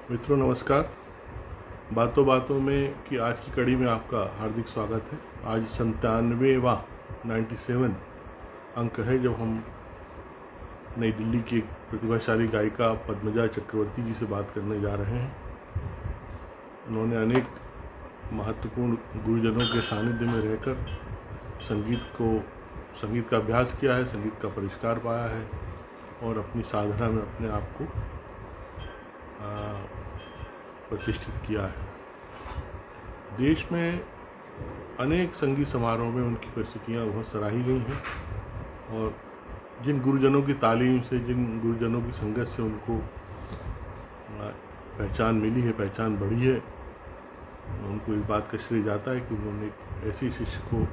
मित्रों नमस्कार। बातों बातों में की आज की कड़ी में आपका हार्दिक स्वागत है। आज 97वां 97 अंक है जब हम नई दिल्ली की एक प्रतिभाशाली गायिका पद्मजा चक्रवर्ती जी से बात करने जा रहे हैं। उन्होंने अनेक महत्वपूर्ण गुरुजनों के सानिध्य में रहकर संगीत का अभ्यास किया है, संगीत का परिष्कार पाया है और अपनी साधना में अपने आप को प्रतिष्ठित किया है। देश में अनेक संगीत समारोह में उनकी प्रस्तुतियाँ बहुत सराही गई हैं और जिन गुरुजनों की तालीम से, जिन गुरुजनों की संगत से उनको पहचान मिली है, पहचान बढ़ी है, उनको इस बात का श्रेय जाता है कि उन्होंने एक ऐसी शिष्य को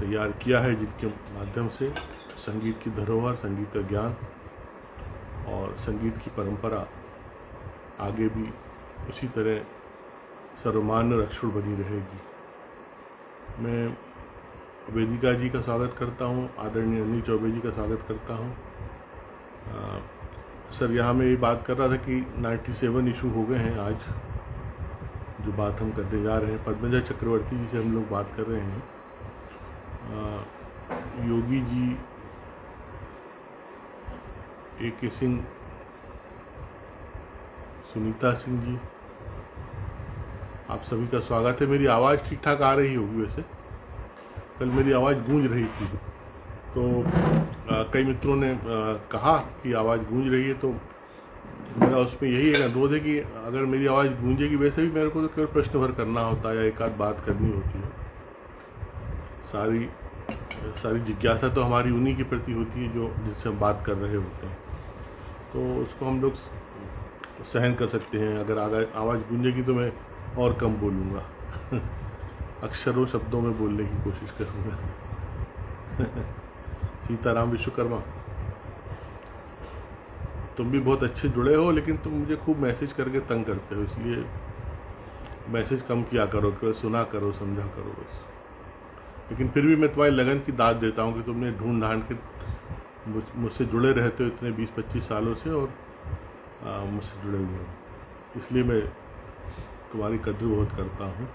तैयार किया है जिनके माध्यम से संगीत की धरोहर, संगीत का ज्ञान और संगीत की परंपरा आगे भी उसी तरह सर्वमान्य रक्षुण बनी रहेगी। मैं वेदिका जी का स्वागत करता हूँ, आदरणीय अनिल चौबे जी का स्वागत करता हूँ। सर, यहाँ मैं ये बात कर रहा था कि 97 इशू हो गए हैं। आज जो बात हम करने जा रहे हैं, पद्मजा चक्रवर्ती जी से हम लोग बात कर रहे हैं। योगी जी, A.K. सिंह, सुनीता सिंह जी, आप सभी का स्वागत है। मेरी आवाज़ ठीक ठाक आ रही होगी? वैसे कल मेरी आवाज़ गूंज रही थी तो कई मित्रों ने कहा कि आवाज़ गूंज रही है, तो मेरा उसमें यही एक अनुरोध है कि अगर मेरी आवाज़ गूंजेगी, वैसे भी मेरे को तो केवल प्रश्न भर करना होता है या एक आध बात करनी होती है। सारी जिज्ञासा तो हमारी उन्हीं के प्रति होती है जो जिससे हम बात कर रहे होते हैं, तो उसको हम लोग सहन कर सकते हैं। अगर आवाज़ गूंजेगी तो मैं और कम बोलूँगा अक्षरों शब्दों में बोलने की कोशिश करूँगा सीताराम विश्वकर्मा, तुम भी बहुत अच्छे जुड़े हो, लेकिन तुम मुझे खूब मैसेज करके तंग करते हो, इसलिए मैसेज कम किया करो, केवल सुना करो, समझा करो बस। लेकिन फिर भी मैं तुम्हारी लगन की दाद देता हूँ कि तुमने ढूंढ ढांड के मुझसे जुड़े रहते हो इतने 20-25 सालों से और मुझसे जुड़े हुए हो, इसलिए मैं तुम्हारी कद्र बहुत करता हूँ।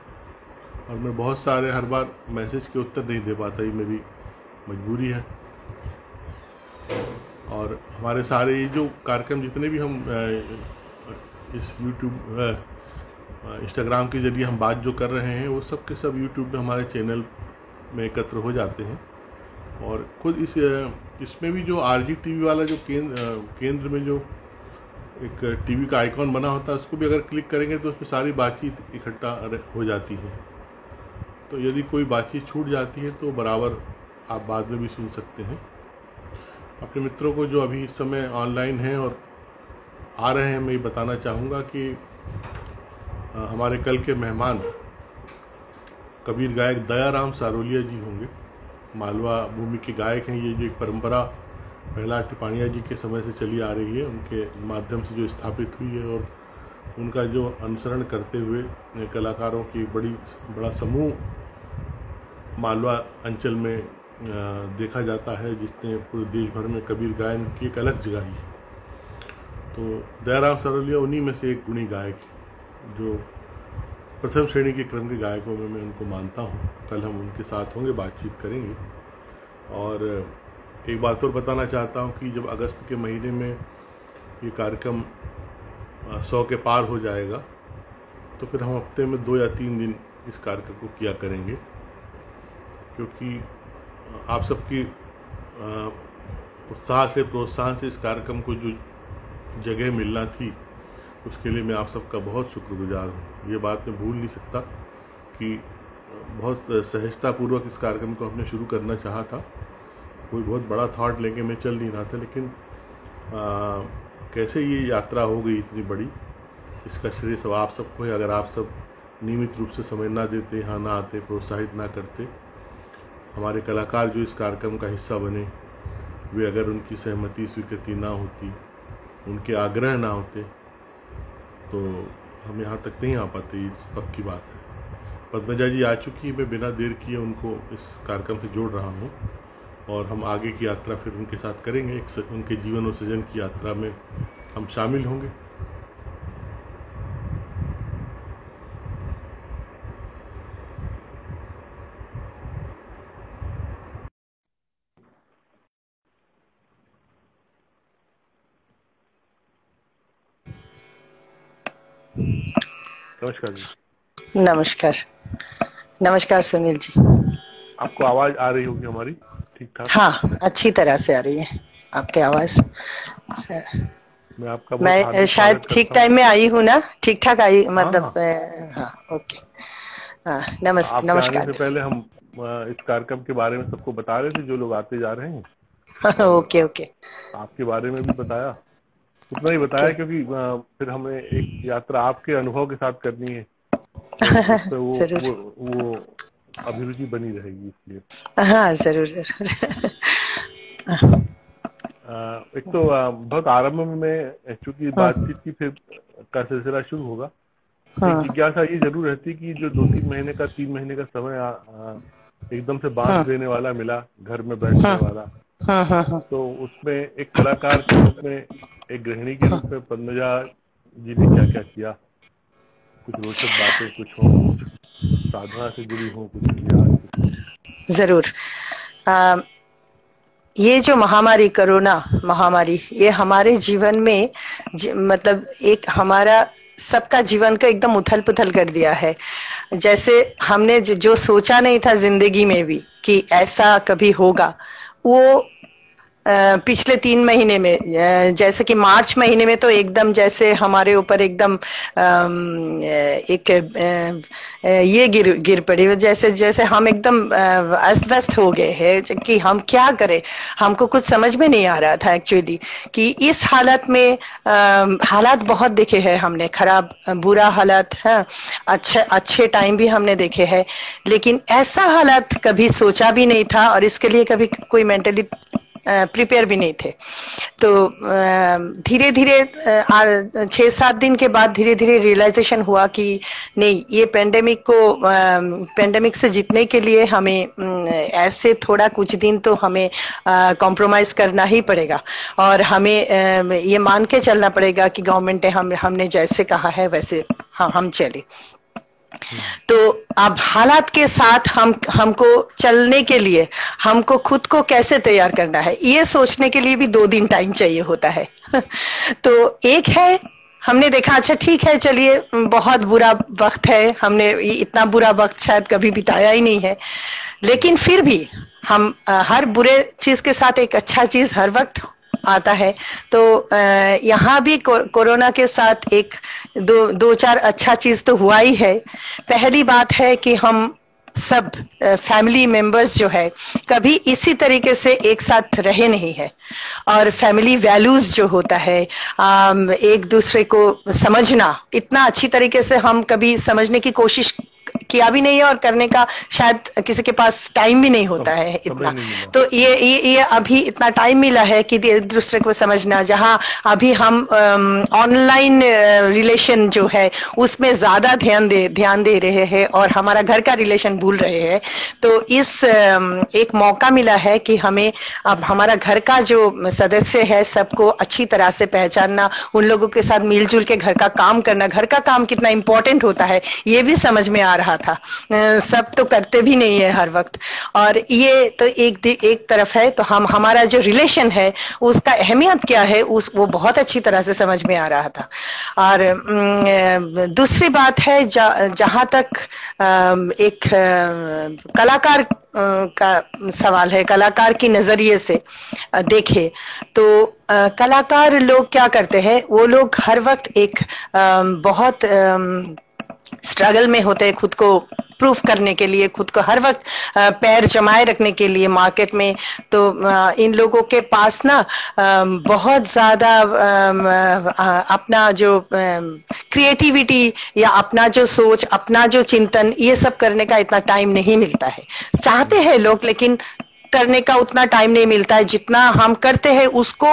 और मैं बहुत सारे हर बार मैसेज के उत्तर नहीं दे पाता, ये मेरी मजबूरी है। और हमारे सारे ये जो कार्यक्रम जितने भी हम इस यूट्यूब इंस्टाग्राम के जरिए हम बात जो कर रहे हैं, वो सब के सब यूट्यूब में हमारे चैनल में एकत्र हो जाते हैं। और खुद इसमें भी जो RGTV वाला जो केंद्र में जो एक टीवी का आइकॉन बना होता है, उसको भी अगर क्लिक करेंगे तो उसमें सारी बातचीत इकट्ठा हो जाती है। तो यदि कोई बातचीत छूट जाती है तो बराबर आप बाद में भी सुन सकते हैं। अपने मित्रों को जो अभी इस समय ऑनलाइन हैं और आ रहे हैं, मैं ये बताना चाहूँगा कि हमारे कल के मेहमान कबीर गायक दयाराम सारोलिया जी होंगे। मालवा भूमि के गायक हैं। ये जो एक परंपरा प्रहलाद टिपाणिया जी के समय से चली आ रही है, उनके माध्यम से जो स्थापित हुई है, और उनका जो अनुसरण करते हुए कलाकारों की बड़ा समूह मालवा अंचल में देखा जाता है, जिसने पूरे देश भर में कबीर गायन की एक अलग जगह ही है। तो दयाराम सारोलिया उन्हीं में से एक गुणी गायक है, जो प्रथम श्रेणी के क्रम के गायकों में मैं उनको मानता हूँ। कल हम उनके साथ होंगे, बातचीत करेंगे। और एक बात और बताना चाहता हूँ कि जब अगस्त के महीने में ये कार्यक्रम 100 के पार हो जाएगा, तो फिर हम हफ्ते में 2 या 3 दिन इस कार्यक्रम को किया करेंगे, क्योंकि आप सबकी उत्साह से, प्रोत्साहन से इस कार्यक्रम को जो जगह मिलना थी, उसके लिए मैं आप सबका बहुत शुक्रगुजार हूँ। ये बात मैं भूल नहीं सकता कि बहुत सहजतापूर्वक इस कार्यक्रम को हमने शुरू करना चाहा था। कोई बहुत बड़ा थॉट लेके मैं चल नहीं रहा था, लेकिन कैसे ये यात्रा हो गई इतनी बड़ी, इसका श्रेय सब आप सबको है। अगर आप सब नियमित रूप से समय ना देते, यहाँ ना आते, प्रोत्साहित ना करते, हमारे कलाकार जो इस कार्यक्रम का हिस्सा बने, वे अगर उनकी सहमति, स्वीकृति ना होती, उनके आग्रह ना होते, तो हम यहाँ तक नहीं आ पाते। इस पक्की बात है। पद्मजा जी आ चुकी है, मैं बिना देर किए उनको इस कार्यक्रम से जोड़ रहा हूँ और हम आगे की यात्रा फिर उनके साथ करेंगे। उनके जीवन और सृजन की यात्रा में हम शामिल होंगे। नमस्कार जी। नमस्कार। नमस्कार सुनील जी। आपको आवाज आ रही होगी हमारी ठीक ठाक? हाँ, अच्छी तरह से आ रही है आपकी आवाज। मैं आपका बहुत मैं हार्दिक शायद स्वागत ठीक करता हूँ। टाइम में आई हूँ ना? ठीक ठाक आई हाँ मतलब हाँ, हाँ, ओके। हाँ, नमस्ते, आपके आने से नमस्कार। पहले हम इस कार्यक्रम के बारे में सबको बता रहे थे, जो लोग आते जा रहे हैं। और ओके ओके आपके बारे में भी बताया, उतना ही बताया ओके। क्योंकि फिर हमें एक यात्रा आपके अनुभव के साथ करनी है, तो उस पे जरूर। वो अभिरुचि बनी रहेगी, इसलिए। हाँ, जरूर जरूर। एक तो बहुत आरंभ में चूंकि हाँ बातचीत की फिर का सिलसिला शुरू होगा, एक हाँ जिज्ञासा ये जरूर रहती कि जो 2-3 महीने का 3 महीने का समय एकदम से बांध हाँ देने वाला मिला, घर में बैठने हाँ वाला, हाँ हाँ हाँ। तो उसमें एक कलाकार के रूप में, एक गृहिणी के रूप में पद्मजा जी ने क्या क्या किया, कुछ रोचक बातें कुछ हों, कुछ साधना से जुड़ी हों, कुछ इतिहास कुछ हो। जरूर। आ, ये जो महामारी, कोरोना महामारी, ये हमारे जीवन में मतलब एक हमारा सबका जीवन को एकदम उथल पुथल कर दिया है। जैसे हमने जो सोचा नहीं था जिंदगी में भी कि ऐसा कभी होगा, वो पिछले 3 महीने में, जैसे कि मार्च महीने में तो एकदम जैसे हमारे ऊपर एकदम एक ये गिर गिर पड़ी, जैसे जैसे हम एकदम अस्त व्यस्त हो गए हैं कि हम क्या करें। हमको कुछ समझ में नहीं आ रहा था एक्चुअली कि इस हालत में हालात बहुत देखे हैं हमने, खराब बुरा हालत है, अच्छे अच्छे टाइम भी हमने देखे हैं, लेकिन ऐसा हालत कभी सोचा भी नहीं था और इसके लिए कभी कोई मेंटली प्रिपेयर भी नहीं थे। तो धीरे धीरे 6-7 दिन के बाद धीरे धीरे रियलाइजेशन हुआ कि नहीं, ये पेंडेमिक से जीतने के लिए हमें ऐसे थोड़ा कुछ दिन तो हमें कॉम्प्रोमाइज करना ही पड़ेगा और हमें ये मान के चलना पड़ेगा कि गवर्नमेंट ने हमने जैसे कहा है वैसे हम चले। तो अब हालात के साथ हमको चलने के लिए हमको खुद को कैसे तैयार करना है, ये सोचने के लिए भी 2 दिन टाइम चाहिए होता है। तो एक है, हमने देखा अच्छा ठीक है, चलिए बहुत बुरा वक्त है, हमने इतना बुरा वक्त शायद कभी बिताया ही नहीं है, लेकिन फिर भी हम हर बुरे चीज के साथ एक अच्छा चीज हर वक्त आता है। तो यहाँ भी कोरोना के साथ एक दो चार अच्छा चीज तो हुआ ही है। पहली बात है कि हम सब फैमिली मेंबर्स जो है कभी इसी तरीके से एक साथ रहे नहीं है, और फैमिली वैल्यूज जो होता है, एक दूसरे को समझना, इतना अच्छी तरीके से हम कभी समझने की कोशिश किया भी नहीं है और करने का शायद किसी के पास टाइम भी नहीं होता है इतना। तो ये अभी इतना टाइम मिला है कि एक दूसरे को समझना, जहाँ अभी हम ऑनलाइन रिलेशन जो है उसमें ज्यादा ध्यान दे रहे हैं और हमारा घर का रिलेशन भूल रहे हैं। तो इस एक मौका मिला है कि हमें अब हमारा घर का जो सदस्य है सबको अच्छी तरह से पहचानना, उन लोगों के साथ मिलजुल के घर का काम करना, घर का काम कितना इम्पोर्टेंट होता है ये भी समझ में आ रहा था। सब तो करते भी नहीं है हर वक्त, और ये तो एक तरफ है। तो हमारा जो रिलेशन है उसका अहमियत क्या है वो बहुत अच्छी तरह से समझ में आ रहा था। और दूसरी बात है, जहां तक एक कलाकार का सवाल है, कलाकार की नजरिए से देखे तो कलाकार लोग क्या करते हैं, वो लोग हर वक्त एक बहुत स्ट्रगल में होते हैं खुद को प्रूफ करने के लिए, खुद को हर वक्त पैर जमाए रखने के लिए मार्केट में। तो इन लोगों के पास ना बहुत ज्यादा अपना जो क्रिएटिविटी या अपना जो सोच, अपना जो चिंतन, ये सब करने का इतना टाइम नहीं मिलता है। चाहते हैं लोग लेकिन करने का उतना टाइम नहीं मिलता है। जितना हम करते हैं उसको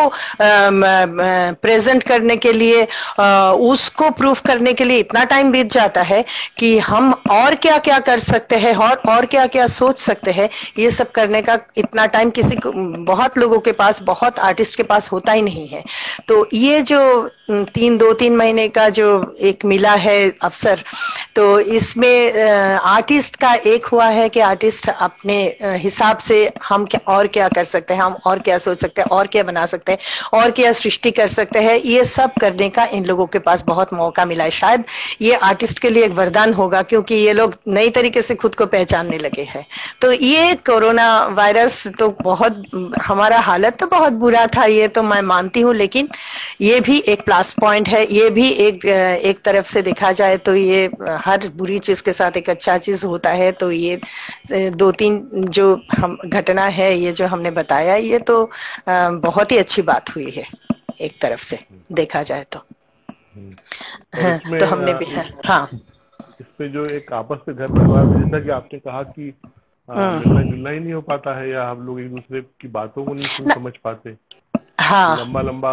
प्रेजेंट करने के लिए, उसको प्रूफ करने के लिए इतना टाइम बीत जाता है कि हम और क्या क्या कर सकते हैं और क्या क्या सोच सकते हैं, ये सब करने का इतना टाइम किसी को, बहुत लोगों के पास, बहुत आर्टिस्ट के पास होता ही नहीं है। तो ये जो 2-3 महीने का जो एक मिला है अवसर, तो इसमें आर्टिस्ट का एक हुआ है कि आर्टिस्ट अपने हिसाब से हम क्या और क्या कर सकते हैं, हम और क्या सोच सकते हैं, और क्या बना सकते हैं, और क्या सृष्टि कर सकते हैं, ये सब करने का इन लोगों के पास बहुत मौका मिला है। शायद ये आर्टिस्ट के लिए एक वरदान होगा, क्योंकि ये लोग नई तरीके से खुद को पहचानने लगे हैं। तो ये कोरोना वायरस तो बहुत, हमारा हालत तो बहुत बुरा था, ये तो मैं मानती हूँ, लेकिन ये भी एक प्लस पॉइंट है। ये भी एक तरफ से देखा जाए तो ये हर बुरी चीज के साथ एक अच्छा चीज होता है। तो ये दो तीन जो हम घटना है, ये जो हमने बताया, ये तो बहुत ही अच्छी बात हुई है एक तरफ से देखा जाए तो। और इसमें तो हमने भी, हाँ, इसमें जो एक आपस में घर परिवार में, जैसा कि आपने कहा कि मिलना जुलना ही नहीं हो पाता है, या हम लोग एक दूसरे की बातों को नहीं समझ पाते, हाँ, लंबा लंबा,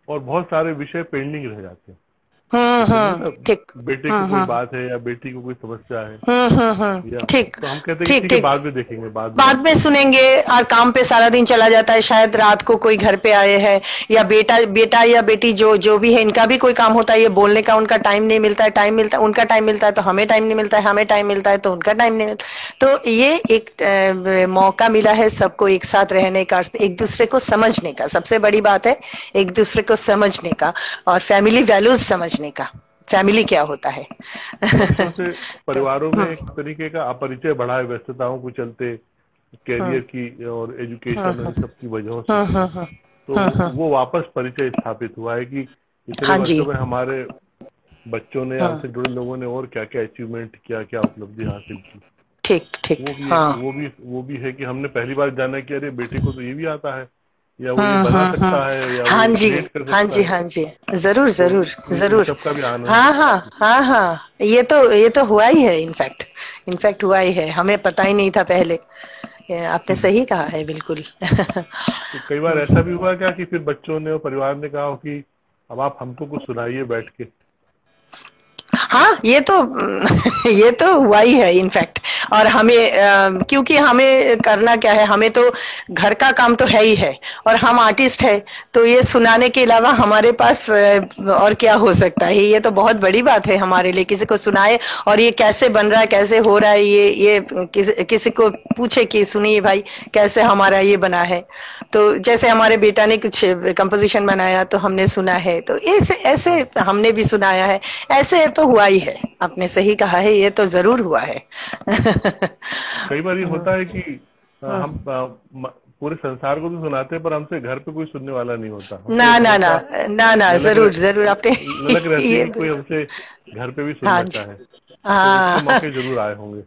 और बहुत सारे विषय पेंडिंग रह जाते हैं। ठीक, बेटे की कोई बात है या बेटी को कोई समस्या है, ठीक, तो हम कहते हैं ठीक, कि ठीक, बाद में देखेंगे, बाद में सुनेंगे, और काम पे सारा दिन चला जाता है। शायद रात को कोई घर पे आए हैं, या बेटा या बेटी जो भी है, इनका भी कोई काम होता है, ये बोलने का उनका टाइम नहीं मिलता है, उनका टाइम मिलता है तो हमें टाइम नहीं मिलता है, हमें टाइम मिलता है तो उनका टाइम नहीं मिलता। तो ये एक मौका मिला है सबको एक साथ रहने का, एक दूसरे को समझने का। सबसे बड़ी बात है एक दूसरे को समझने का, और फैमिली वैल्यूज समझने का, फैमिली क्या होता है। से परिवारों में एक तरीके का अपरिचय बढ़ा है व्यस्तताओं को चलते, कैरियर की और एजुकेशन और सब की वजहों से। तो वो वापस परिचय स्थापित हुआ है कि इतने वर्षों में हमारे बच्चों ने, हमसे जुड़े लोगों ने और क्या क्या अचीवमेंट किया, क्या उपलब्धि हासिल की। ठीक, ठीक, वो भी है कि हमने पहली बार जाना कि अरे बेटे को तो ये भी आता है, या वो ये बना सकता है, या हाँ वो जी, क्रिएट कर सकता हाँ जी, है। हाँ जी, जरूर, जरूर, जरूर। सबका भी आनंद। हाँ, हाँ, हाँ, हाँ, ये तो हुआ ही है। इनफैक्ट हुआ ही है, हमें पता ही नहीं था पहले। आपने सही कहा है, बिल्कुल। तो कई बार ऐसा भी हुआ क्या कि फिर बच्चों ने और परिवार ने कहा हो कि अब आप हमको कुछ सुनाइए बैठ के? हाँ, ये तो हुआ ही है इनफैक्ट। और हमें क्योंकि हमें करना क्या है, हमें तो घर का काम तो है ही है, और हम आर्टिस्ट है, तो ये सुनाने के अलावा हमारे पास और क्या हो सकता है। ये तो बहुत बड़ी बात है हमारे लिए, किसी को सुनाए, और ये कैसे बन रहा है, कैसे हो रहा है, ये किसी को पूछे कि सुनिए भाई कैसे हमारा ये बना है। तो जैसे हमारे बेटा ने कुछ कंपोजिशन बनाया तो हमने सुना है, तो ऐसे हमने भी सुनाया है। ऐसे तो हुआ ही है, आपने सही कहा है, ये तो जरूर हुआ है। कई बार ये होता है कि हम पूरे संसार को तो सुनाते हैं, पर हमसे घर पे कोई सुनने वाला नहीं होता। ना, ना, ना, ना, ना, जरूर, जरूर, आपने ललक रहती है कि कोई हमसे घर पे भी सुनना चाहे। तो उसके मौके जरूर आए होंगे।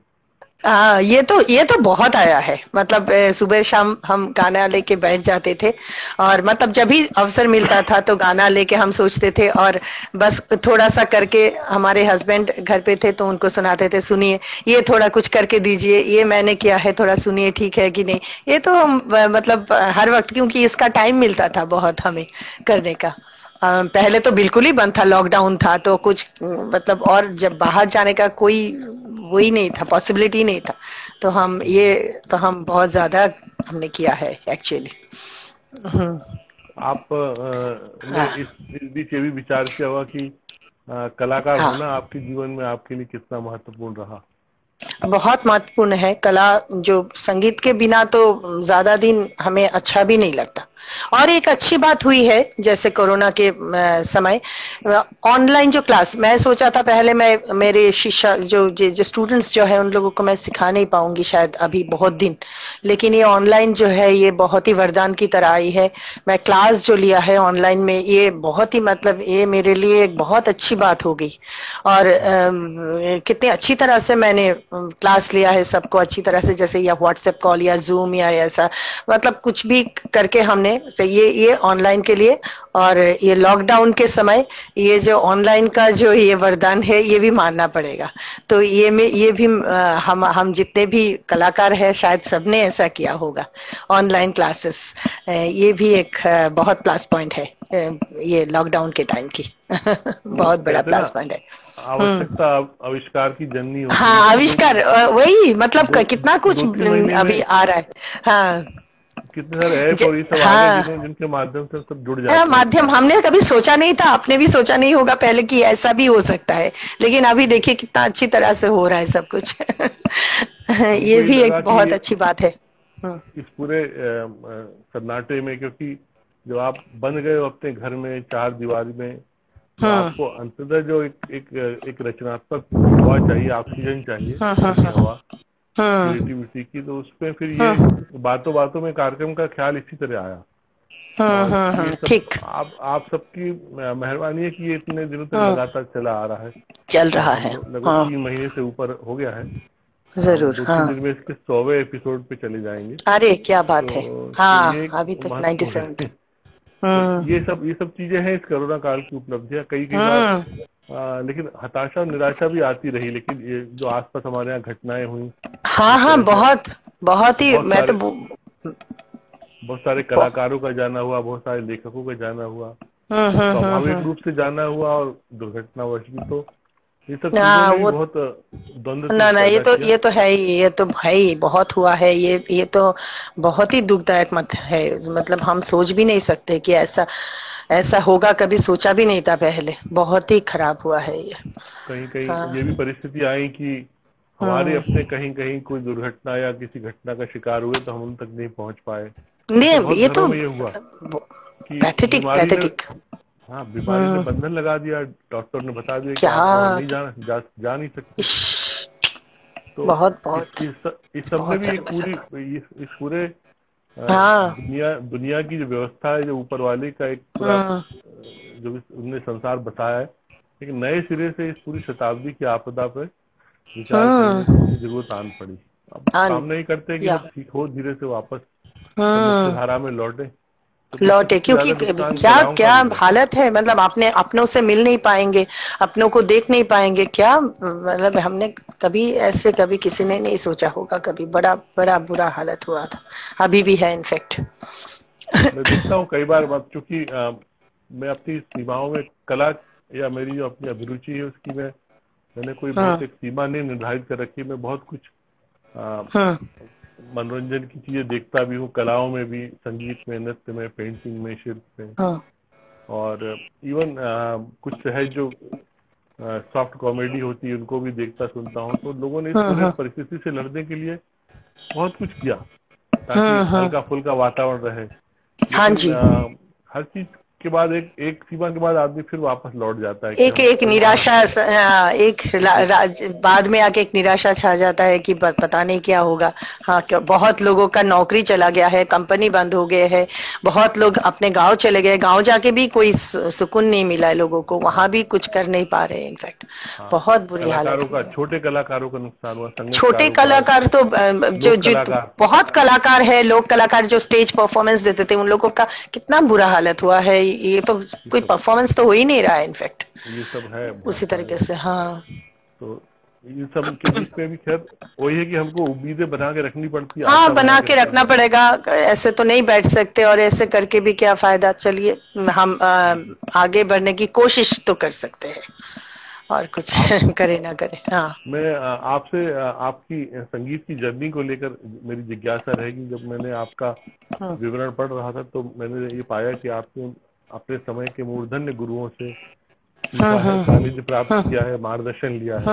हाँ, ये तो बहुत आया है। मतलब सुबह शाम हम गाना लेके बैठ जाते थे, और मतलब जब भी अवसर मिलता था तो गाना लेके हम सोचते थे, और बस थोड़ा सा करके, हमारे हस्बैंड घर पे थे तो उनको सुनाते थे, सुनिए ये थोड़ा कुछ करके दीजिए, ये मैंने किया है, थोड़ा सुनिए ठीक है कि नहीं। ये तो हम मतलब हर वक्त, क्योंकि इसका टाइम मिलता था बहुत हमें करने का। पहले तो बिल्कुल ही बंद था, लॉकडाउन था, तो कुछ मतलब, और जब बाहर जाने का कोई वही नहीं था, पॉसिबिलिटी नहीं था, तो हम बहुत ज्यादा हमने किया है एक्चुअली। आप ने इस बीच ये भी विचार किया होगा कि कलाकार होना आपके जीवन में आपके लिए कितना महत्वपूर्ण रहा? बहुत महत्वपूर्ण है। कला, जो संगीत के बिना तो ज्यादा दिन हमें अच्छा भी नहीं लगता। और एक अच्छी बात हुई है, जैसे कोरोना के समय ऑनलाइन जो क्लास, मैं सोचा था पहले मैं मेरे शिष्य जो स्टूडेंट्स जो है उन लोगों को मैं सिखा नहीं पाऊंगी शायद अभी बहुत दिन, लेकिन ये ऑनलाइन जो है ये बहुत ही वरदान की तरह आई है। मैं क्लास जो लिया है ऑनलाइन में, ये बहुत ही, मतलब ये मेरे लिए एक बहुत अच्छी बात हो गई। और कितनी अच्छी तरह से मैंने क्लास लिया है, सबको अच्छी तरह से, जैसे या व्हाट्सएप कॉल या जूम या ऐसा, मतलब कुछ भी करके हमने, तो ये ऑनलाइन के लिए। और ये लॉकडाउन के समय ये जो ऑनलाइन का जो ये वरदान है, ये भी मानना पड़ेगा। तो ये भी हम जितने भी कलाकार हैं शायद सबने ऐसा किया होगा, ऑनलाइन क्लासेस। ये भी एक बहुत प्लस पॉइंट है ये लॉकडाउन के टाइम की। बहुत बड़ा प्लस पॉइंट है। आवश्यकता आविष्कार की जननी होती है। हाँ, आविष्कार, वही मतलब कितना कुछ अभी आ रहा है। हाँ, कितने सारे ऐप और ये सब आ गए जिनके माध्यम से सब जुड़ जाते हैं। माध्यम हमने कभी सोचा नहीं था, आपने भी सोचा नहीं होगा पहले कि ऐसा भी हो सकता है, लेकिन अभी देखिए कितना अच्छी तरह से हो रहा है सब कुछ। ये भी एक बहुत अच्छी बात है। इस पूरे सन्नाटे में, क्योंकि जब आप बंद गए हो अपने घर में चार दीवारी में, तो आपको अंततः जो एक रचनात्मक हवा चाहिए, ऑक्सीजन चाहिए, हवा क्रिएटिविटी की, तो उसमें फिर ये बातों बातों में कार्यक्रम का ख्याल इसी तरह आया। और ये सब आप सबकी मेहरबानी है कि ये इतने दिनों तक लगातार चला आ रहा है, चल रहा है, लगभग 3 महीने से ऊपर हो गया है। जरूर। 2-3 दिन में इसके 100वें एपिसोड पे चले जाएंगे। अरे क्या बात है। हाँ, तो अभी तक 97। तो ये सब चीजें हैं इस कोरोना काल की उपलब्धियां। कई बार लेकिन हताशा निराशा भी आती रही, लेकिन ये जो आसपास हमारे यहाँ घटनाएं हुई, हाँ, बहुत ही, मैं तो बहुत सारे कलाकारों का जाना हुआ, बहुत सारे लेखकों का जाना हुआ, स्वाभाविक रूप से जाना हुआ, और दुर्घटनावश भी। तो ये सब चीजों में बहुत द्वंद्व। ना ये तो है ही, ये तो भाई बहुत हुआ है। ये तो बहुत ही दुखदायक मत है, मतलब हम सोच भी नहीं सकते कि ऐसा होगा, कभी सोचा भी नहीं था पहले। बहुत ही खराब हुआ है ये। कहीं ये भी परिस्थिति आई कि हमारे अपने कहीं कोई दुर्घटना या किसी घटना का शिकार हुए, तो हम उन तक नहीं पहुंच पाए। नहीं, ये तो हुआ कि पैथेटिक। हाँ, बीमारी ने बंधन लगा दिया, डॉक्टर ने बता दिया कि आप नहीं जा नहीं सकते। तो बहुत इस सब में भी इस पूरे दुनिया की जो व्यवस्था है, जो ऊपर वाले का एक पूरा जो उन्होंने संसार बताया है, लेकिन नए सिरे से इस पूरी शताब्दी की आपदा पर विचार करने की जरूरत आन पड़ी। अब सामने ही करते कि अब ठीक हो, धीरे से वापस मुख्य धारा में लौटे, क्योंकि क्या हालत है। मतलब अपनों से मिल नहीं पाएंगे, अपनों को देख नहीं पाएंगे, क्या मतलब हमने कभी किसी ने नहीं सोचा होगा। कभी बड़ा बुरा हालत हुआ था, अभी भी है इनफैक्ट। मैं देखता हूँ कई बार, चूंकि मैं अपनी सीमाओं में कला या मेरी जो अपनी अभिरुचि है उसकी मैंने कोई बहुत एक सीमा नहीं निर्धारित कर रखी। मैं बहुत कुछ मनोरंजन की चीजें देखता भी हूँ, कलाओं में भी, संगीत में, नृत्य में, पेंटिंग में, शिल्प में, और इवन कुछ सहज जो सॉफ्ट कॉमेडी होती है उनको भी देखता सुनता हूँ। तो लोगों ने इस पूरे परिस्थिति से लड़ने के लिए बहुत कुछ किया ताकि हल्का फुल्का वातावरण रहे। हाँ जी। हर चीज के बाद एक सीमा के बाद आदमी फिर वापस लौट जाता है। एक निराशा, बाद में आके एक निराशा छा जाता है कि पता नहीं क्या होगा। हाँ, बहुत लोगों का नौकरी चला गया है, कंपनी बंद हो गए है, बहुत लोग अपने गांव चले गए, गांव जाके भी कोई सुकून नहीं मिला है लोगों को, वहां भी कुछ कर नहीं पा रहे। इनफैक्ट बहुत बुरी हालत है। छोटे कलाकारों का नुकसान हुआ। छोटे कलाकार तो जो बहुत कलाकार है, लोक कलाकार जो स्टेज परफॉर्मेंस देते थे, उन लोगों का कितना बुरा हालत हुआ है। ये तो कोई परफॉर्मेंस तो हो ही नहीं रहा है इनफैक्ट, ये सब है उसी तरीके से। हाँ, तो ये सब के बीच में भी खैर वही है कि हमको उम्मीदें बना के रखनी पड़ती है। हाँ, बना के रखना पड़ेगा, ऐसे तो नहीं बैठ सकते, और ऐसे करके भी क्या फायदा। चलिए, हम आगे बढ़ने की कोशिश तो कर सकते हैं, और कुछ करे ना करे। हाँ, मैं आपसे आपकी संगीत की जर्नी को लेकर मेरी जिज्ञासा रहेगी। जब मैंने आपका विवरण पढ़ रहा था तो मैंने ये पाया कि आपने अपने समय के मूर्धन्य गुरुओं से सानिध्य प्राप्त किया है, मार्गदर्शन लिया है।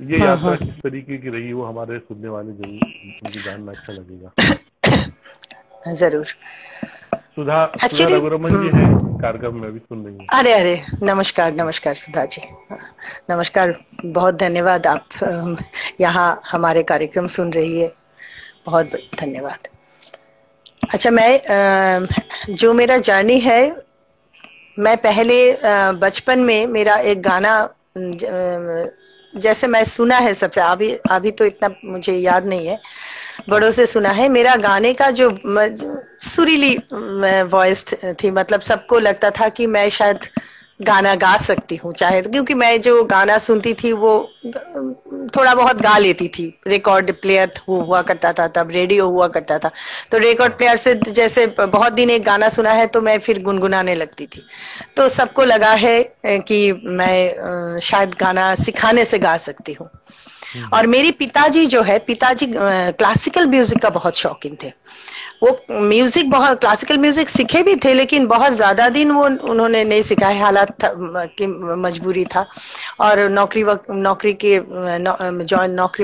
ये यात्रा किस तरीके की रही, वो हमारे सुनने वाले जरूर उनको जानना अच्छा लगेगा। जरूर। सुधा रघुरमन जी है कार्यक्रम में भी सुन रही है। अरे नमस्कार सुधा जी, नमस्कार। बहुत धन्यवाद, आप यहाँ हमारे कार्यक्रम सुन रही है, बहुत धन्यवाद। अच्छा, मैं जो मेरा जर्नी है, मैं पहले बचपन में मेरा एक गाना जैसे मैं सुना है सबसे, अभी तो इतना मुझे याद नहीं है, बड़ों से सुना है। मेरा गाने का जो सुरीली वॉइस थी, मतलब सबको लगता था कि मैं शायद गाना गा सकती हूँ, चाहे, क्योंकि मैं जो गाना सुनती थी वो थोड़ा बहुत गा लेती थी। रिकॉर्ड प्लेयर हुआ करता था तब, रेडियो हुआ करता था, तो रिकॉर्ड प्लेयर से जैसे बहुत दिन एक गाना सुना है तो मैं फिर गुनगुनाने लगती थी। तो सबको लगा है कि मैं शायद गाना सिखाने से गा सकती हूँ। और मेरे पिताजी जो है, पिताजी क्लासिकल म्यूजिक का बहुत शौकीन थे। वो म्यूजिक, बहुत क्लासिकल म्यूजिक सीखे भी थे, लेकिन बहुत ज्यादा दिन वो उन्होंने नहीं सीखा है, हालात की मजबूरी था, और नौकरी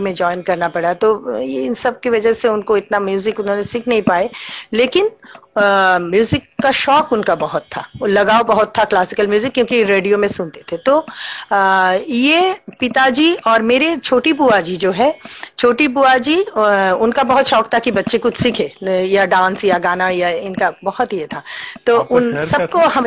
में ज्वाइन करना पड़ा, तो ये इन सब की वजह से उनको इतना म्यूजिक उन्होंने सीख नहीं पाए। लेकिन म्यूजिक का शौक उनका बहुत था, वो लगाव बहुत था क्लासिकल म्यूजिक, क्योंकि रेडियो में सुनते थे। तो ये पिताजी और मेरे छोटी बुआ जी जो है, छोटी बुआ जी उनका बहुत शौक था कि बच्चे कुछ सीखे, या डांस या गाना, या इनका बहुत ये था। तो उन सबको हम,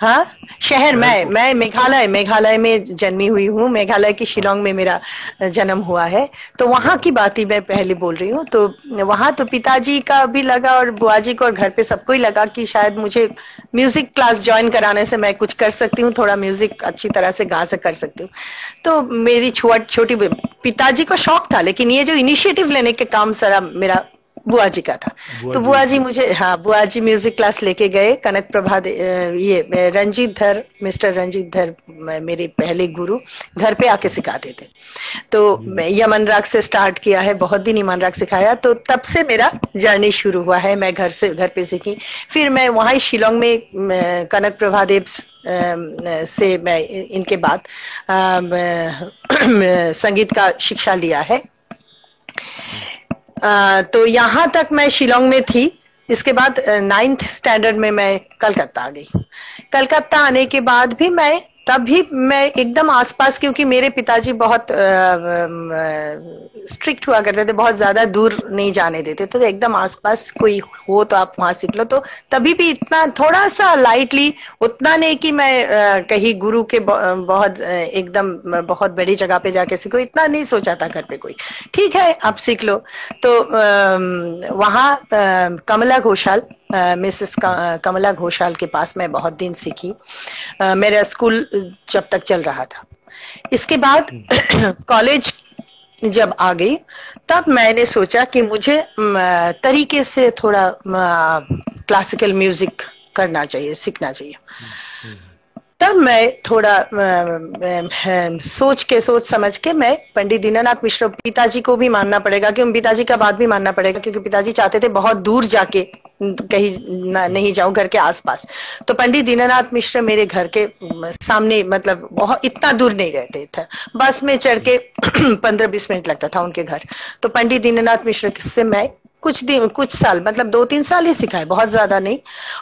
हाँ, शहर, मैं मेघालय में जन्मी हुई हूँ। मेघालय की शिलोंग में मेरा जन्म हुआ है, तो वहाँ की बात ही मैं पहले बोल रही हूँ। तो वहाँ तो पिताजी का भी लगा और बुआ जी को और घर पे सबको ही लगा कि शायद मुझे म्यूजिक क्लास ज्वाइन कराने से मैं कुछ कर सकती हूँ, थोड़ा म्यूजिक अच्छी तरह से गा कर सकती हूँ। तो मेरी छोटी पिताजी को शौक था, लेकिन ये जो इनिशिएटिव लेने के काम सारा मेरा बुआ जी का था। तो बुआ जी मुझे, हाँ, बुआ जी म्यूजिक क्लास लेके गए। कनक प्रभा ये मिस्टर रंजीत धर मेरे पहले गुरु, घर पे आके सिखाते थे। तो यमन राग से स्टार्ट किया है, बहुत दिन यमन राग सिखाया, तो तब से मेरा जर्नी शुरू हुआ है। मैं घर पे सीखी, फिर मैं वहाँ शिलोंग में कनक प्रभादेव से मैं इनके बाद संगीत का शिक्षा लिया है। तो यहाँ तक मैं शिलोंग में थी। इसके बाद 9th स्टैंडर्ड में मैं कलकत्ता आ गई। कलकत्ता आने के बाद भी तब भी मैं एकदम आसपास, क्योंकि मेरे पिताजी बहुत स्ट्रिक्ट हुआ करते थे, बहुत ज्यादा दूर नहीं जाने देते, तो एकदम आसपास कोई हो तो आप वहां सीख लो। तो तभी भी इतना थोड़ा सा लाइटली, उतना नहीं कि मैं कहीं गुरु के बहुत एकदम बहुत बड़ी जगह पे जाके सीखो, इतना नहीं सोचा था घर पे कोई, ठीक है आप सीख लो। तो वहाँ कमला घोषाल, मिसेस कमला घोषाल के पास मैं बहुत दिन सीखी। मेरा स्कूल जब तक चल रहा था। इसके बाद कॉलेज जब आ गई, तब मैंने सोचा कि मुझे तरीके से थोड़ा क्लासिकल म्यूजिक करना चाहिए, सीखना चाहिए। तब मैं थोड़ा सोच समझ के मैं पंडित दीनानाथ मिश्र, पिताजी को भी मानना पड़ेगा, कि पिताजी का बात भी मानना पड़ेगा, क्योंकि पिताजी चाहते थे बहुत दूर जाके कहीं नहीं जाऊं, घर के आसपास। तो पंडित दीनानाथ मिश्र मेरे घर के सामने, मतलब बहुत इतना दूर नहीं रहते थे, बस में चढ़ के 15-20 मिनट लगता था उनके घर। तो पंडित दीनानाथ मिश्र से मैं कुछ साल, मतलब 2-3 साल ही सिखाए, बहुत ज्यादा नहीं।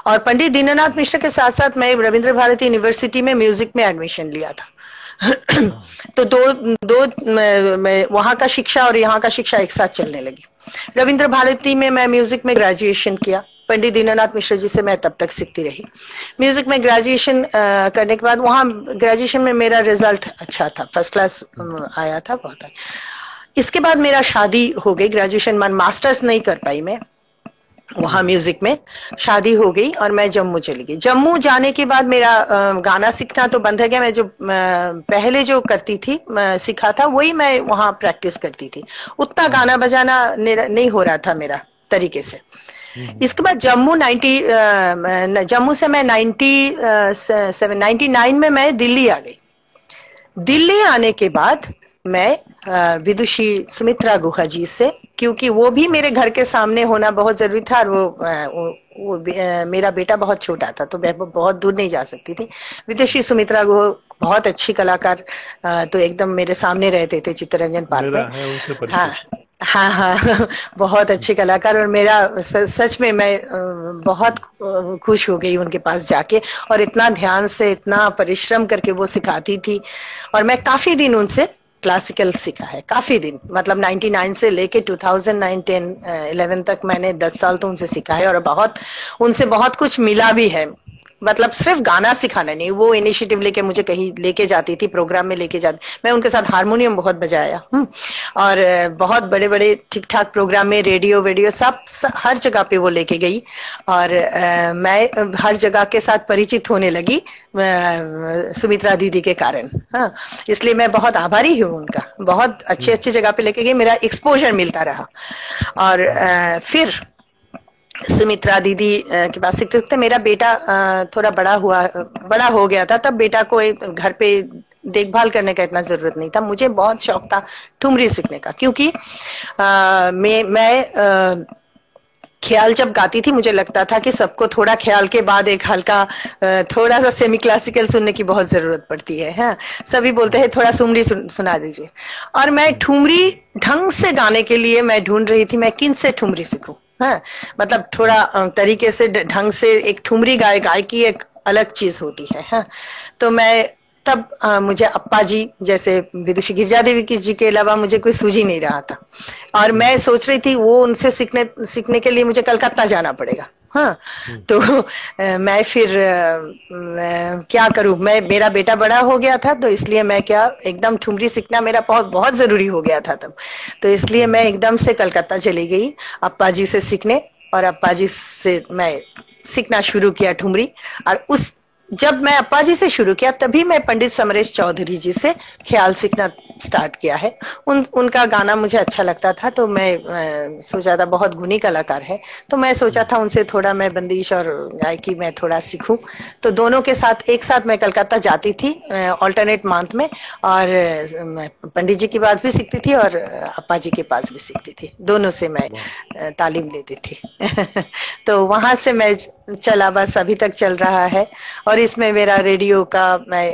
और पंडित दीनानाथ मिश्र के साथ साथ मैं रविंद्र भारती यूनिवर्सिटी में म्यूजिक में एडमिशन लिया था। तो दो वहां का शिक्षा और यहाँ का शिक्षा एक साथ चलने लगी। रविंद्र भारती में मैं म्यूजिक में ग्रेजुएशन किया, पंडित दीनानाथ मिश्र जी से मैं तब तक सीखती रही। म्यूजिक में ग्रेजुएशन करने के बाद वहाँ ग्रेजुएशन में मेरा रिजल्ट अच्छा था, फर्स्ट क्लास आया था, बहुत अच्छा। इसके बाद मेरा शादी हो गई, ग्रेजुएशन मास्टर्स नहीं कर पाई मैं वहाँ म्यूजिक में, शादी हो गई और मैं जम्मू चली गई। जम्मू जाने के बाद मेरा गाना सीखना तो बंद हो गया। मैं जो पहले जो करती थी, सीखा था, वही मैं वहाँ प्रैक्टिस करती थी। उतना गाना बजाना नहीं हो रहा था मेरा तरीके से। इसके बाद जम्मू से मैं 99 में मैं दिल्ली आ गई। दिल्ली आने के बाद मैं विदुषी सुमित्रा गुहा जी से, क्योंकि वो भी मेरे घर के सामने होना बहुत जरूरी था, और वो मेरा बेटा बहुत छोटा था, तो मैं बहुत दूर नहीं जा सकती थी। विदुषी सुमित्रा गुहा बहुत अच्छी कलाकार, तो एकदम मेरे सामने रहते थे चित्तरंजन पार्क में। हाँ, बहुत अच्छे कलाकार। और मेरा सच में मैं बहुत खुश हो गई उनके पास जाके, और इतना ध्यान से, इतना परिश्रम करके वो सिखाती थी। और मैं काफी दिन उनसे क्लासिकल सीखा है, काफी दिन, मतलब 99 से लेके 2009, 10, 11 तक मैंने 10 साल तो उनसे सीखा है, और उनसे बहुत कुछ मिला भी है। मतलब सिर्फ गाना सिखाना नहीं, वो इनिशिएटिव लेके मुझे कहीं लेके जाती थी, प्रोग्राम में लेके जाती। मैं उनके साथ हारमोनियम बहुत बजाया, और बहुत बड़े बड़े ठीक ठाक प्रोग्राम में, रेडियो सब हर जगह पे वो लेके गई। और मैं हर जगह के साथ परिचित होने लगी सुमित्रा दीदी के कारण। हाँ, इसलिए मैं बहुत आभारी हूँ उनका। बहुत अच्छे जगह पे लेके गई, मेरा एक्सपोजर मिलता रहा। और फिर सुमित्रा दीदी के पास सीखते सीखते मेरा बेटा थोड़ा बड़ा हो गया था। तब बेटा को घर पे देखभाल करने का इतना जरूरत नहीं था। मुझे बहुत शौक था ठुमरी सीखने का, क्योंकि मैं ख्याल जब गाती थी मुझे लगता था कि सबको थोड़ा ख्याल के बाद एक हल्का थोड़ा सा सेमी क्लासिकल सुनने की बहुत जरूरत पड़ती है। हाँ, सभी बोलते हैं थोड़ा ठुमरी सुना दीजिए, और मैं ठुमरी ढंग से गाने के लिए मैं ढूंढ रही थी मैं किन से ठुमरी सीखूं। हाँ, मतलब थोड़ा तरीके से ढंग से एक ठुमरी गायकी एक अलग चीज होती है। हाँ, तो मैं तब मुझे अप्पा जी जैसे विदुषी गिरिजा देवी की जी के अलावा मुझे कोई सूझ ही नहीं रहा था, और मैं सोच रही थी वो उनसे सीखने के लिए मुझे कलकत्ता जाना पड़ेगा। हाँ, तो मैं फिर क्या करूं, मेरा बेटा बड़ा हो गया था, तो इसलिए मैं क्या एकदम ठुमरी सीखना मेरा बहुत बहुत जरूरी हो गया था तब। तो इसलिए मैं एकदम से कलकत्ता चली गई अप्पा जी से सीखने, और अप्पा जी से मैं सीखना शुरू किया ठुमरी। और जब मैं अप्पा जी से शुरू किया तभी मैं पंडित समरेश चौधरी जी से ख्याल सीखना स्टार्ट किया है। उनका गाना मुझे अच्छा लगता था, तो मैं सोचा था, बहुत गुणी कलाकार है, तो मैं सोचा था उनसे थोड़ा मैं बंदिश और गायकी में थोड़ा सीखूं। तो दोनों के साथ एक साथ मैं कलकत्ता जाती थी ऑल्टरनेट मंथ में, और मैं पंडित जी के पास भी सीखती थी और अप्पा जी के पास भी सीखती थी, दोनों से मैं तालीम लेती थी। तो वहां से मैं चला, बस अभी तक चल रहा है। और इसमें मेरा रेडियो का मैं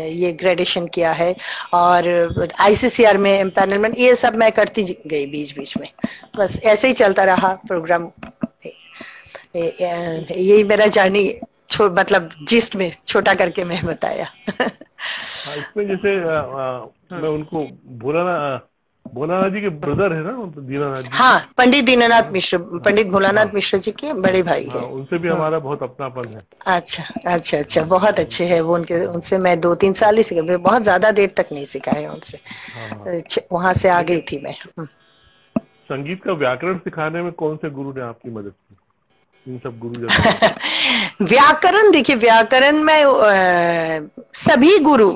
ये ग्रेजुएशन किया है, और आईसीसीआर में एम्पैनलमेंट, ये सब मैं करती गई बीच बीच में। बस ऐसे ही चलता रहा प्रोग्राम। यही मेरा जर्नी मतलब जिस्ट में छोटा करके मैं बताया। इसमें जैसे मैं उनको भोलानाथ जी के ब्रदर है ना, दीनानाथ जी। हाँ, पंडित दीनानाथ मिश्र, पंडित भोलानाथ मिश्र जी के बड़े भाई है। उनसे भी हमारा बहुत अपनापन है। अच्छा अच्छा अच्छा, बहुत अच्छे हैं वो। उनसे मैं 2-3 साल ही सीखा, बहुत ज्यादा देर तक नहीं सीखा है उनसे। वहां से आ गई थी मैं। संगीत का व्याकरण सिखाने में कौन से गुरु ने आपकी मदद की, इन सब गुरु? व्याकरण, देखिए व्याकरण में सभी गुरु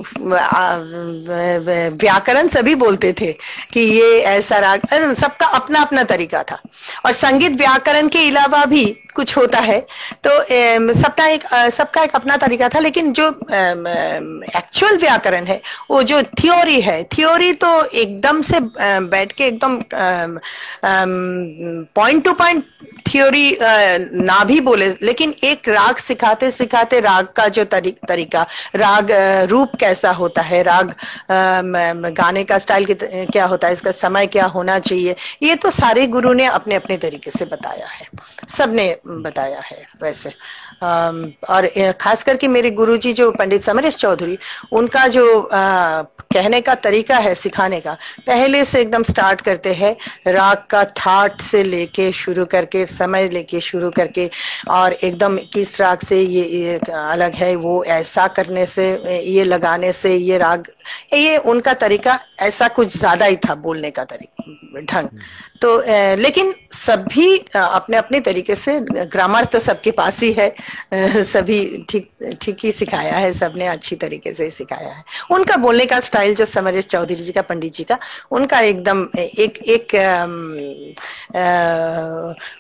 व्याकरण सभी बोलते थे कि ये ऐसा राग, सबका अपना अपना तरीका था। और संगीत व्याकरण के अलावा भी कुछ होता है, तो सबका एक अपना तरीका था। लेकिन जो एक्चुअल व्याकरण है, वो जो थ्योरी है, थ्योरी तो एकदम से बैठ के एकदम पॉइंट टू पॉइंट थ्योरी ना भी बोले, लेकिन एक राग सिखाते सिखाते राग का जो तरीका, राग रूप कैसा होता है, राग गाने का स्टाइल क्या होता है, इसका समय क्या होना चाहिए, ये तो सारे गुरु ने अपने अपने तरीके से बताया है, सबने बताया है वैसे। और खास करके मेरे गुरुजी जो पंडित समरेश चौधरी, उनका जो कहने का तरीका है सिखाने का, पहले से एकदम स्टार्ट करते हैं राग का ठाट से लेके शुरू करके, समय लेके शुरू करके, और एकदम किस राग से ये अलग है, वो ऐसा करने से, ये लगाने से ये राग, ये उनका तरीका ऐसा कुछ ज्यादा ही था बोलने का तरीका, ढंग। तो लेकिन सभी अपने अपने तरीके से, ग्रामर तो सबके पास ही है, सभी ठीक ही सिखाया है, सबने अच्छी तरीके से सिखाया है। उनका बोलने का स्टाइल जो समरेश चौधरी जी का, पंडित जी का, उनका एकदम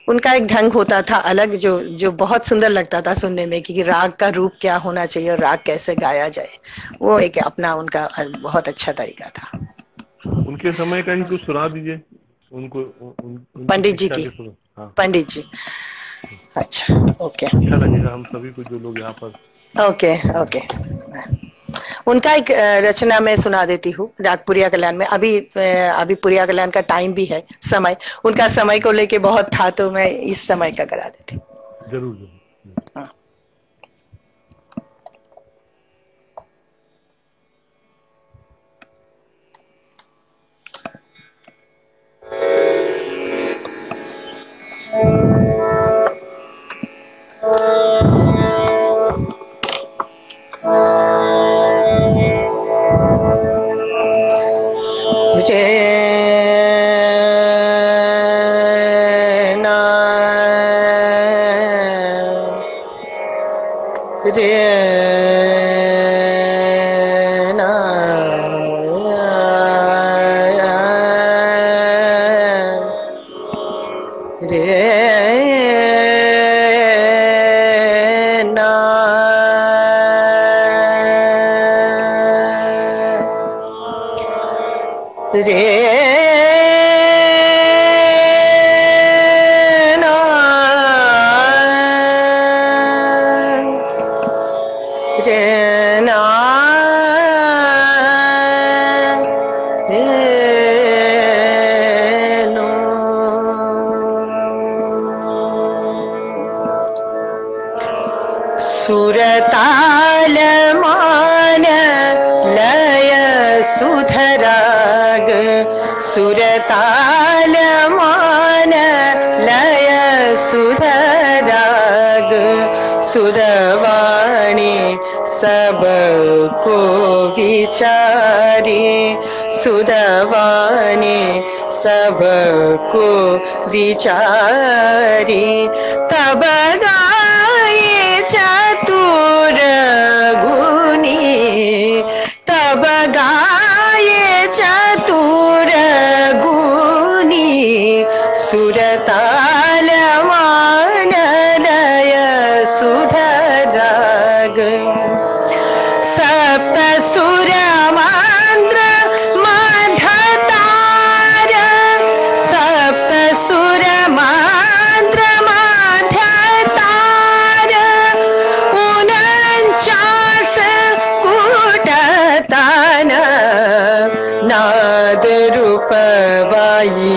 उनका एक ढंग होता था अलग, जो बहुत सुंदर लगता था सुनने में, कि राग का रूप क्या होना चाहिए और राग कैसे गाया जाए, वो एक अपना उनका बहुत अच्छा तरीका था। उनके समय का ही कुछ सुना दीजिए उनको, पंडित जी की। हाँ। पंडित जी, अच्छा, ओके, अच्छा लगेगा हम सभी को जो लोग यहाँ पर। Okay okay. उनका एक रचना मैं सुना देती हूँ, राग पुरिया कल्याण में। अभी पुरिया कल्याण का टाइम भी है, समय, उनका समय को लेके बहुत था, तो मैं इस समय का करा देती हूँ। जरूर जरूर। हाँ। रे ना रे ना सुरताल मान लय सुधराग सुरताल मान लय सुधराग सुरवाणी सबको विचारी सुरवाणी सबको विचारी तब चतुर गुनी तब गाये चतुर गुनी सुरताल मान लय सुधराग सप्त सुर मंत्र मधतार सप्त सुर मंत्र मधतार 49 कुटतान नाद रूप वाई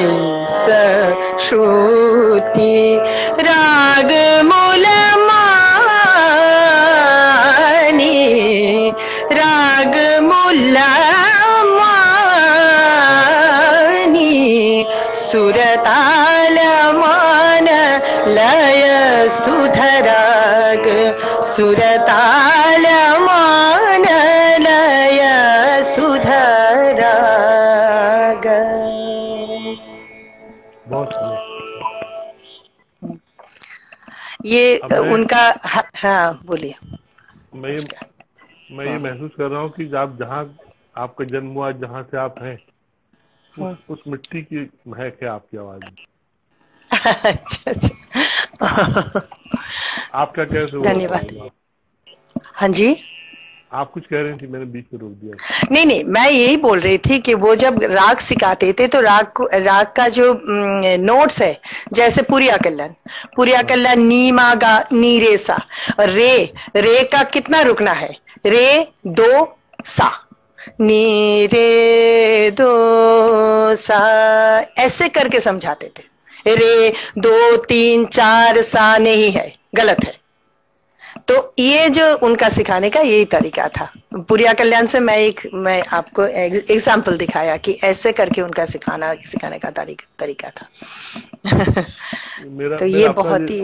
श्रुति राग मूल मानी राग मूल मानी सुरताल मान लय सुधराग सुरताल मान लय सुधराग। ये उनका हाँ बोलिए। मैं ये महसूस कर रहा हूँ कि आप जहाँ आपका जन्म हुआ जहाँ से आप हैं उस मिट्टी की महक है आपकी आवाज में। अच्छा अच्छा आप क्या कह रहे हो? धन्यवाद। हाँ जी आप कुछ कह रही थी, मैंने बीच में रोक दिया। नहीं मैं यही बोल रही थी कि वो जब राग सिखाते थे तो राग का जो नोट्स है, जैसे पुरिया कल्याण नी मा गा नी रे सा, और रे का कितना रुकना है, रे दो सा, नी रे दो सा, ऐसे करके समझाते थे। रे 2 3 4 सा नहीं है, गलत है। तो ये जो उनका सिखाने का यही तरीका था। पुरिया कल्याण से मैं आपको एग्जाम्पल दिखाया कि ऐसे करके उनका सिखाने का तरीका था। तो ये बहुत ही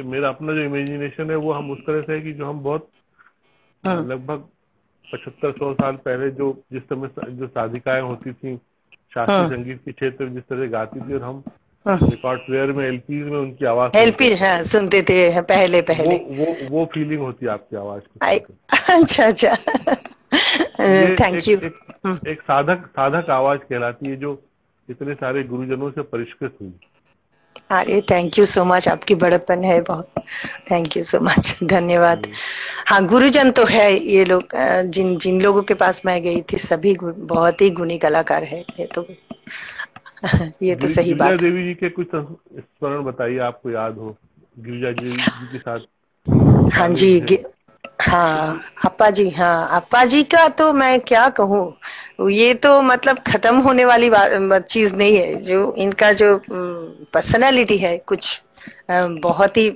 मेरा अपना जो इमेजिनेशन है वो हम उस तरह से है कि जो हम बहुत लगभग 75-100 साल पहले जिस समय जो साधिकाएं होती थी शास्त्रीय संगीत के क्षेत्र में जिस तरह से गाती थी, और हम रिकॉर्ड प्लेयर में एलपी में उनकी आवाज सुनते थे पहले वो फीलिंग होती है आपकी आवाज की। अच्छा थैंक यू। एक साधक आवाज कहलाती है जो इतने सारे गुरुजनों से परिष्कृत हुई। अरे थैंक यू सो मच, आपकी बड़प्पन है बहुत, थैंक यू सो मच, धन्यवाद। हाँ गुरुजन तो है ये लोग, जिन लोगों के पास मैं गई थी सभी बहुत ही गुणी कलाकार है ये तो। ये तो सही बात। गिरिजा देवी जी के कुछ स्मरण बताइए, आपको याद हो गिरिजा जी के साथ। हाँ जी हाँ अप्पा जी का तो मैं क्या कहूँ, ये तो मतलब खत्म होने वाली चीज नहीं है। जो इनका जो पर्सनालिटी है कुछ बहुत ही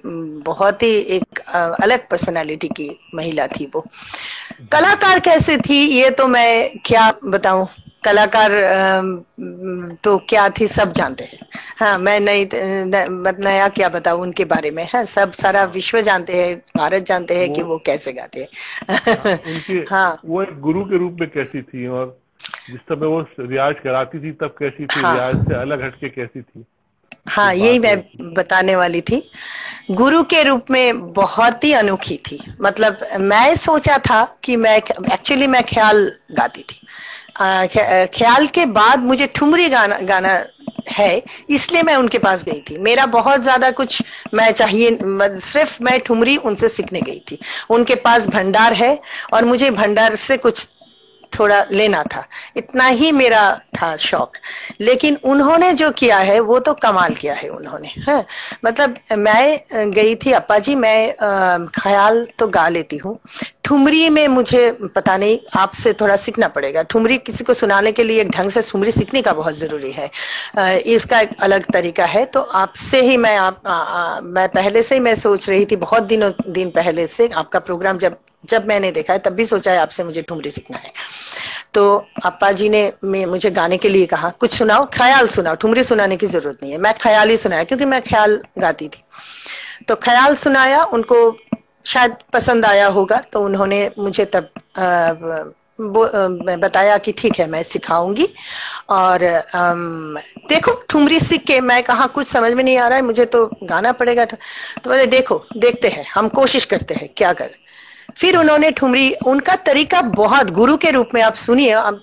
एक अलग पर्सनालिटी की महिला थी वो। कलाकार कैसे थी ये तो मैं क्या बताऊं, कलाकार तो क्या थी सब जानते हैं। हाँ मैं नया क्या बताऊं उनके बारे में, है सब सारा विश्व जानते हैं, भारत जानते हैं कि वो कैसे गाते हैं। हाँ वो एक गुरु के रूप में कैसी थी, और जिस समय वो रियाज कराती थी तब कैसी थी, हाँ, रियाज से अलग हटके कैसी थी। हाँ यही मैं बताने वाली थी। गुरु के रूप में बहुत ही अनोखी थी। मतलब मैं सोचा था कि मैं ख्याल गाती थी, ख्याल के बाद मुझे ठुमरी गाना है, इसलिए मैं उनके पास गई थी। मेरा बहुत ज्यादा कुछ सिर्फ मैं ठुमरी उनसे सीखने गई थी। उनके पास भंडार है और मुझे भंडार से कुछ थोड़ा लेना था, इतना ही मेरा था शौक। लेकिन उन्होंने जो किया है वो तो कमाल किया है उन्होंने। हाँ, मतलब मैं गई थी अप्पा जी, मैं ख्याल तो गा लेती हूँ, ठुमरी में मुझे पता नहीं, आपसे थोड़ा सीखना पड़ेगा। ठुमरी किसी को सुनाने के लिए एक ढंग से ठुमरी सीखने का बहुत जरूरी है, इसका एक अलग तरीका है। तो आपसे ही मैं पहले से ही मैं सोच रही थी, बहुत दिन पहले से आपका प्रोग्राम जब मैंने देखा है तब भी सोचा है आपसे मुझे ठुमरी सीखना है। तो अप्पा जी ने मुझे गाने के लिए कहा, कुछ सुनाओ, ख्याल सुनाओ, ठुमरी सुनाने की जरूरत नहीं है। मैं ख्याल ही सुनाया क्योंकि मैं ख्याल गाती थी। तो ख्याल सुनाया, उनको शायद पसंद आया होगा, तो उन्होंने मुझे तब बताया कि ठीक है मैं सिखाऊंगी। और देखो ठुमरी सीख के, मैं कहा कुछ समझ में नहीं आ रहा है, मुझे तो गाना पड़ेगा। तो बोले देखो देखते हैं, हम कोशिश करते हैं क्या कर। फिर उन्होंने ठुमरी, उनका तरीका बहुत, गुरु के रूप में आप सुनिए, आप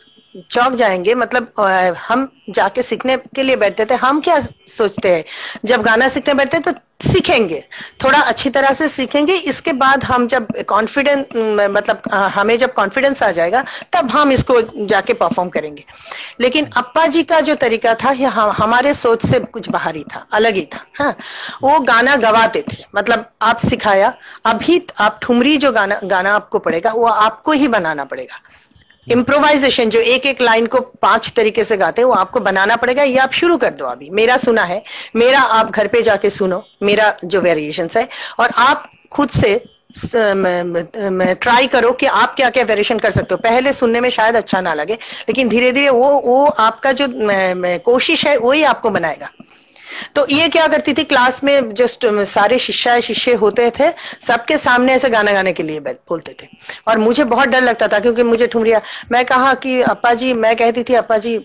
चौंक जाएंगे। मतलब हम जाके सीखने के लिए बैठते थे, हम क्या सोचते हैं, जब गाना सीखने बैठते तो सीखेंगे, थोड़ा अच्छी तरह से सीखेंगे, इसके बाद हम जब कॉन्फिडेंस, मतलब हमें जब कॉन्फिडेंस आ जाएगा तब हम इसको जाके परफॉर्म करेंगे। लेकिन अप्पा जी का जो तरीका था ये हमारे सोच से कुछ बाहर ही था, अलग ही था। हाँ, वो गाना गवाते थे, मतलब आप सिखाया, अभी आप ठुमरी जो गाना आपको पड़ेगा वो आपको ही बनाना पड़ेगा। इम्प्रोवाइजेशन, जो एक एक लाइन को 5 तरीके से गाते हैं वो आपको बनाना पड़ेगा। ये आप शुरू कर दो, अभी मेरा सुना है, मेरा आप घर पे जाके सुनो, मेरा जो वेरिएशंस है, और आप खुद से ट्राई करो कि आप क्या क्या वेरिएशन कर सकते हो। पहले सुनने में शायद अच्छा ना लगे, लेकिन धीरे धीरे वो आपका जो कोशिश है वही आपको बनाएगा। तो ये क्या करती थी, क्लास में जस्ट सारे शिष्य होते थे, सबके सामने ऐसे गाना गाने के लिए बोलते थे, और मुझे बहुत डर लगता था क्योंकि मुझे ठुमरिया, मैं कहा कि अप्पा जी, मैं कहती थी अप्पा जी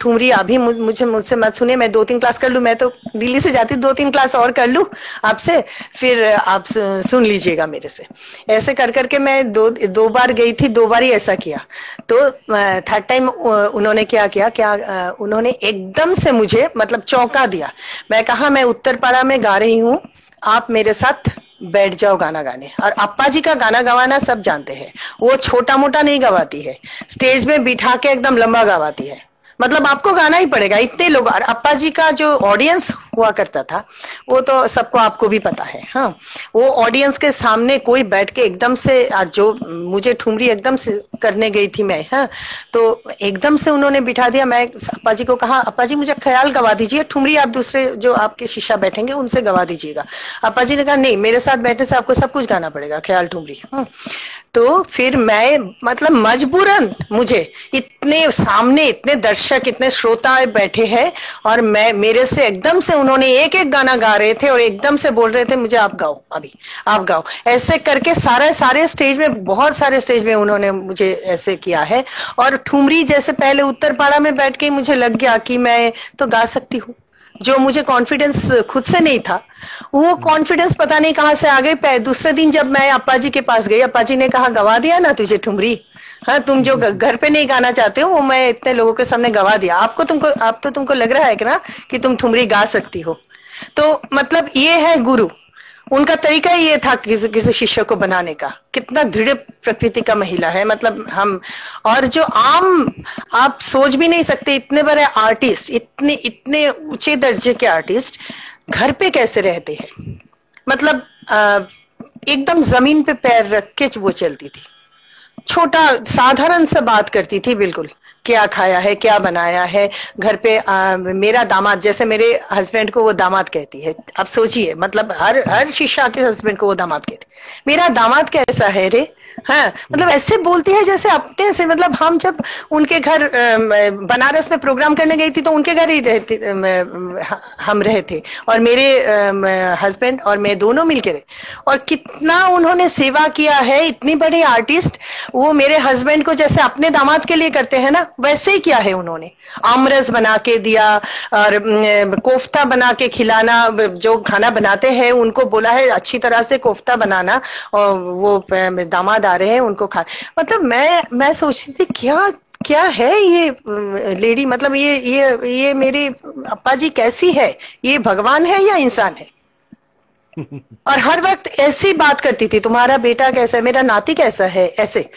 ठुमरी अभी मुझसे मत सुने, मैं 2-3 क्लास कर लूं, मैं तो दिल्ली से जाती 2-3 क्लास और कर लूं आपसे, फिर आप सुन लीजिएगा मेरे से। ऐसे कर करके मैं दो बार गई थी, 2 बार ही ऐसा किया। तो थर्ड टाइम उन्होंने क्या उन्होंने एकदम से मुझे मतलब चौंका दिया। मैं कहा मैं उत्तरपाड़ा में गा रही हूँ, आप मेरे साथ बैठ जाओ गाना गाने। और अप्पा जी का गाना गवाना सब जानते हैं, वो छोटा मोटा नहीं गवाती है, स्टेज में बिठा के एकदम लंबा गवाती है, मतलब आपको गाना ही पड़ेगा, इतने लोग। और अप्पा जी का जो ऑडियंस हुआ करता था वो तो सबको, आपको भी पता है। हाँ, वो ऑडियंस के सामने कोई बैठ के एकदम से, और जो मुझे ठुमरी एकदम से करने गई थी मैं, हाँ, तो एकदम से उन्होंने बिठा दिया। मैं अप्पा जी को कहा, अप्पा जी मुझे ख्याल गवा दीजिए, ठुमरी आप दूसरे जो आपके शिष्य बैठेंगे उनसे गवा दीजिएगा। अप्पा जी ने कहा नहीं, मेरे साथ बैठने से आपको सब कुछ गाना पड़ेगा, ख्याल ठुमरी। तो फिर मैं, मतलब मजबूरन, मुझे इतने सामने इतने दर्शक, इतने श्रोता बैठे हैं, और मेरे से एकदम से उन्होंने एक एक गाना गा रहे थे और एकदम से बोल रहे थे मुझे आप गाओ, अभी आप गाओ, ऐसे करके सारे स्टेज में, बहुत सारे स्टेज में उन्होंने मुझे ऐसे किया है। और ठुमरी जैसे पहले उत्तरपाड़ा में बैठ के मुझे लग गया कि मैं तो गा सकती हूँ, जो मुझे कॉन्फिडेंस खुद से नहीं था, वो कॉन्फिडेंस पता नहीं कहां से आ गई। दूसरे दिन जब मैं अप्पा जी के पास गई, अप्पा जी ने कहा गवा दिया ना तुझे ठुमरी, हाँ, तुम जो घर पे नहीं गाना चाहते हो वो मैं इतने लोगों के सामने गवा दिया। तुमको लग रहा है कि ना कि तुम ठुमरी गा सकती हो। तो मतलब ये है गुरु, उनका तरीका ही ये था किसी शिष्य को बनाने का। कितना दृढ़ प्रकृति का महिला है, मतलब हम, और जो आम आप सोच भी नहीं सकते, इतने बड़े आर्टिस्ट, इतने ऊंचे दर्जे के आर्टिस्ट घर पे कैसे रहते हैं। मतलब एकदम जमीन पे पैर रख के वो चलती थी, छोटा साधारण सा बात करती थी, बिल्कुल क्या खाया है, क्या बनाया है घर पे। मेरा दामाद, जैसे मेरे हस्बैंड को वो दामाद कहती है, आप सोचिए, मतलब हर शिष्या के हस्बैंड को वो दामाद कहती, मेरा दामाद कैसा है रे, हाँ, मतलब ऐसे बोलती है जैसे अपने से। मतलब हम जब उनके घर बनारस में प्रोग्राम करने गई थी तो उनके घर ही हम रहे थे, और मेरे हस्बैंड और मैं दोनों मिलके रहे, और कितना उन्होंने सेवा किया है। इतनी बड़ी आर्टिस्ट, वो मेरे हस्बैंड को जैसे अपने दामाद के लिए करते हैं ना, वैसे ही किया है उन्होंने। आमरस बना के दिया, और कोफ्ता बना के खिलाना, जो खाना बनाते हैं उनको बोला है अच्छी तरह से कोफ्ता बनाना, और वो दामाद आ रहे हैं उनको खा, मतलब मैं सोचती थी क्या है ये लेडी, मतलब ये मेरे अप्पा जी कैसी है, ये भगवान है या इंसान है। और हर वक्त ऐसी बात करती थी, तुम्हारा बेटा कैसा है, मेरा नाती कैसा है, ऐसे।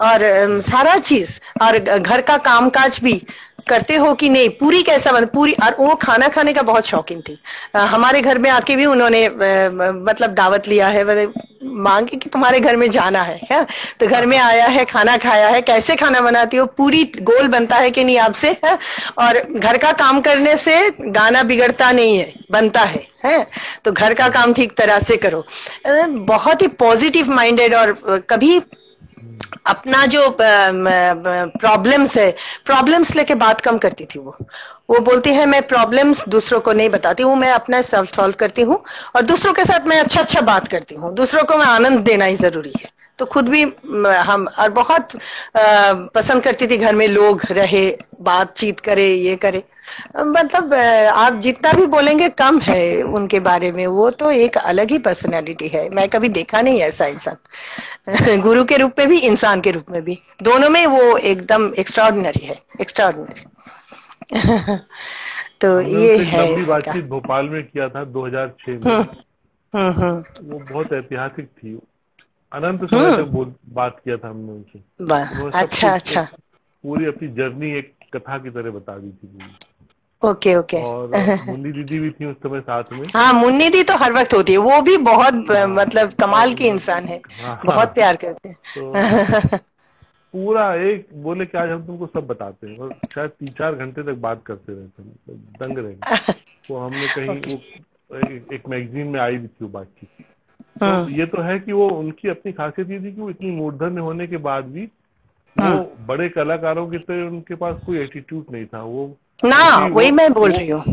और सारा चीज, और घर का कामकाज भी करते हो कि नहीं, पूरी कैसा बन पूरी। और वो खाना खाने का बहुत शौकीन थी। हमारे घर में आके भी उन्होंने मतलब दावत लिया है, मांगे कि तुम्हारे घर में जाना है? तो घर में आया है, खाना खाया है। कैसे खाना बनाती हो, पूरी गोल बनता है कि नहीं आपसे, है? और घर का काम करने से गाना बिगड़ता नहीं है, बनता है? तो घर का काम ठीक तरह से करो। बहुत ही पॉजिटिव माइंडेड, और कभी अपना जो प्रॉब्लम्स लेके बात कम करती थी। वो बोलती है मैं प्रॉब्लम्स दूसरों को नहीं बताती हूँ, मैं अपना सेल्फ सॉल्व करती हूँ, और दूसरों के साथ मैं अच्छा अच्छा बात करती हूँ। दूसरों को मैं आनंद देना ही जरूरी है। तो खुद भी हम, और बहुत पसंद करती थी घर में लोग रहे, बातचीत करे, ये करे। मतलब आप जितना भी बोलेंगे कम है उनके बारे में। वो तो एक अलग ही पर्सनैलिटी है, मैं कभी देखा नहीं ऐसा इंसान। गुरु के रूप में भी, इंसान के रूप में भी, दोनों में वो एकदम एक्स्ट्राऑर्डिनरी है, एक्स्ट्राऑर्डिनरी। तो हमने ये उनसे एक है लंबी इनका। बातचीत भोपाल में किया था 2006 में। वो बहुत ऐतिहासिक थी। अनंत समय तक बात किया था हमने उनसे। उन्होंने सब अच्छा कुछ अच्छा। पूरी अपनी जर्नी एक कथा की तरह बता दी थी पूरी। Okay okay. और मुन्नी दीदी भी थी उस समय साथ में। हाँ, मुन्नी दी तो हर वक्त होती है, वो भी बहुत हाँ, मतलब और कमाल की इंसान है, हाँ हाँ, बहुत प्यार करते तो हैं। पूरा एक बोले कि आज हम तुमको सब बताते हैं, और शायद 3-4 घंटे तक बात करते रहते हैं, मतलब दंग रहे। वो हमने कहीं ओके। वो एक मैगजीन में आई भी थी वो बातचीत। तो ये तो है कि वो उनकी अपनी खासियत ये थी कि वो इतनी मूर्धन्य होने के बाद भी वो बड़े कलाकारों की तरह उनके पास कोई एटीट्यूड नहीं था। वो ना, क्योंकि वही मैं बोल रही हूँ।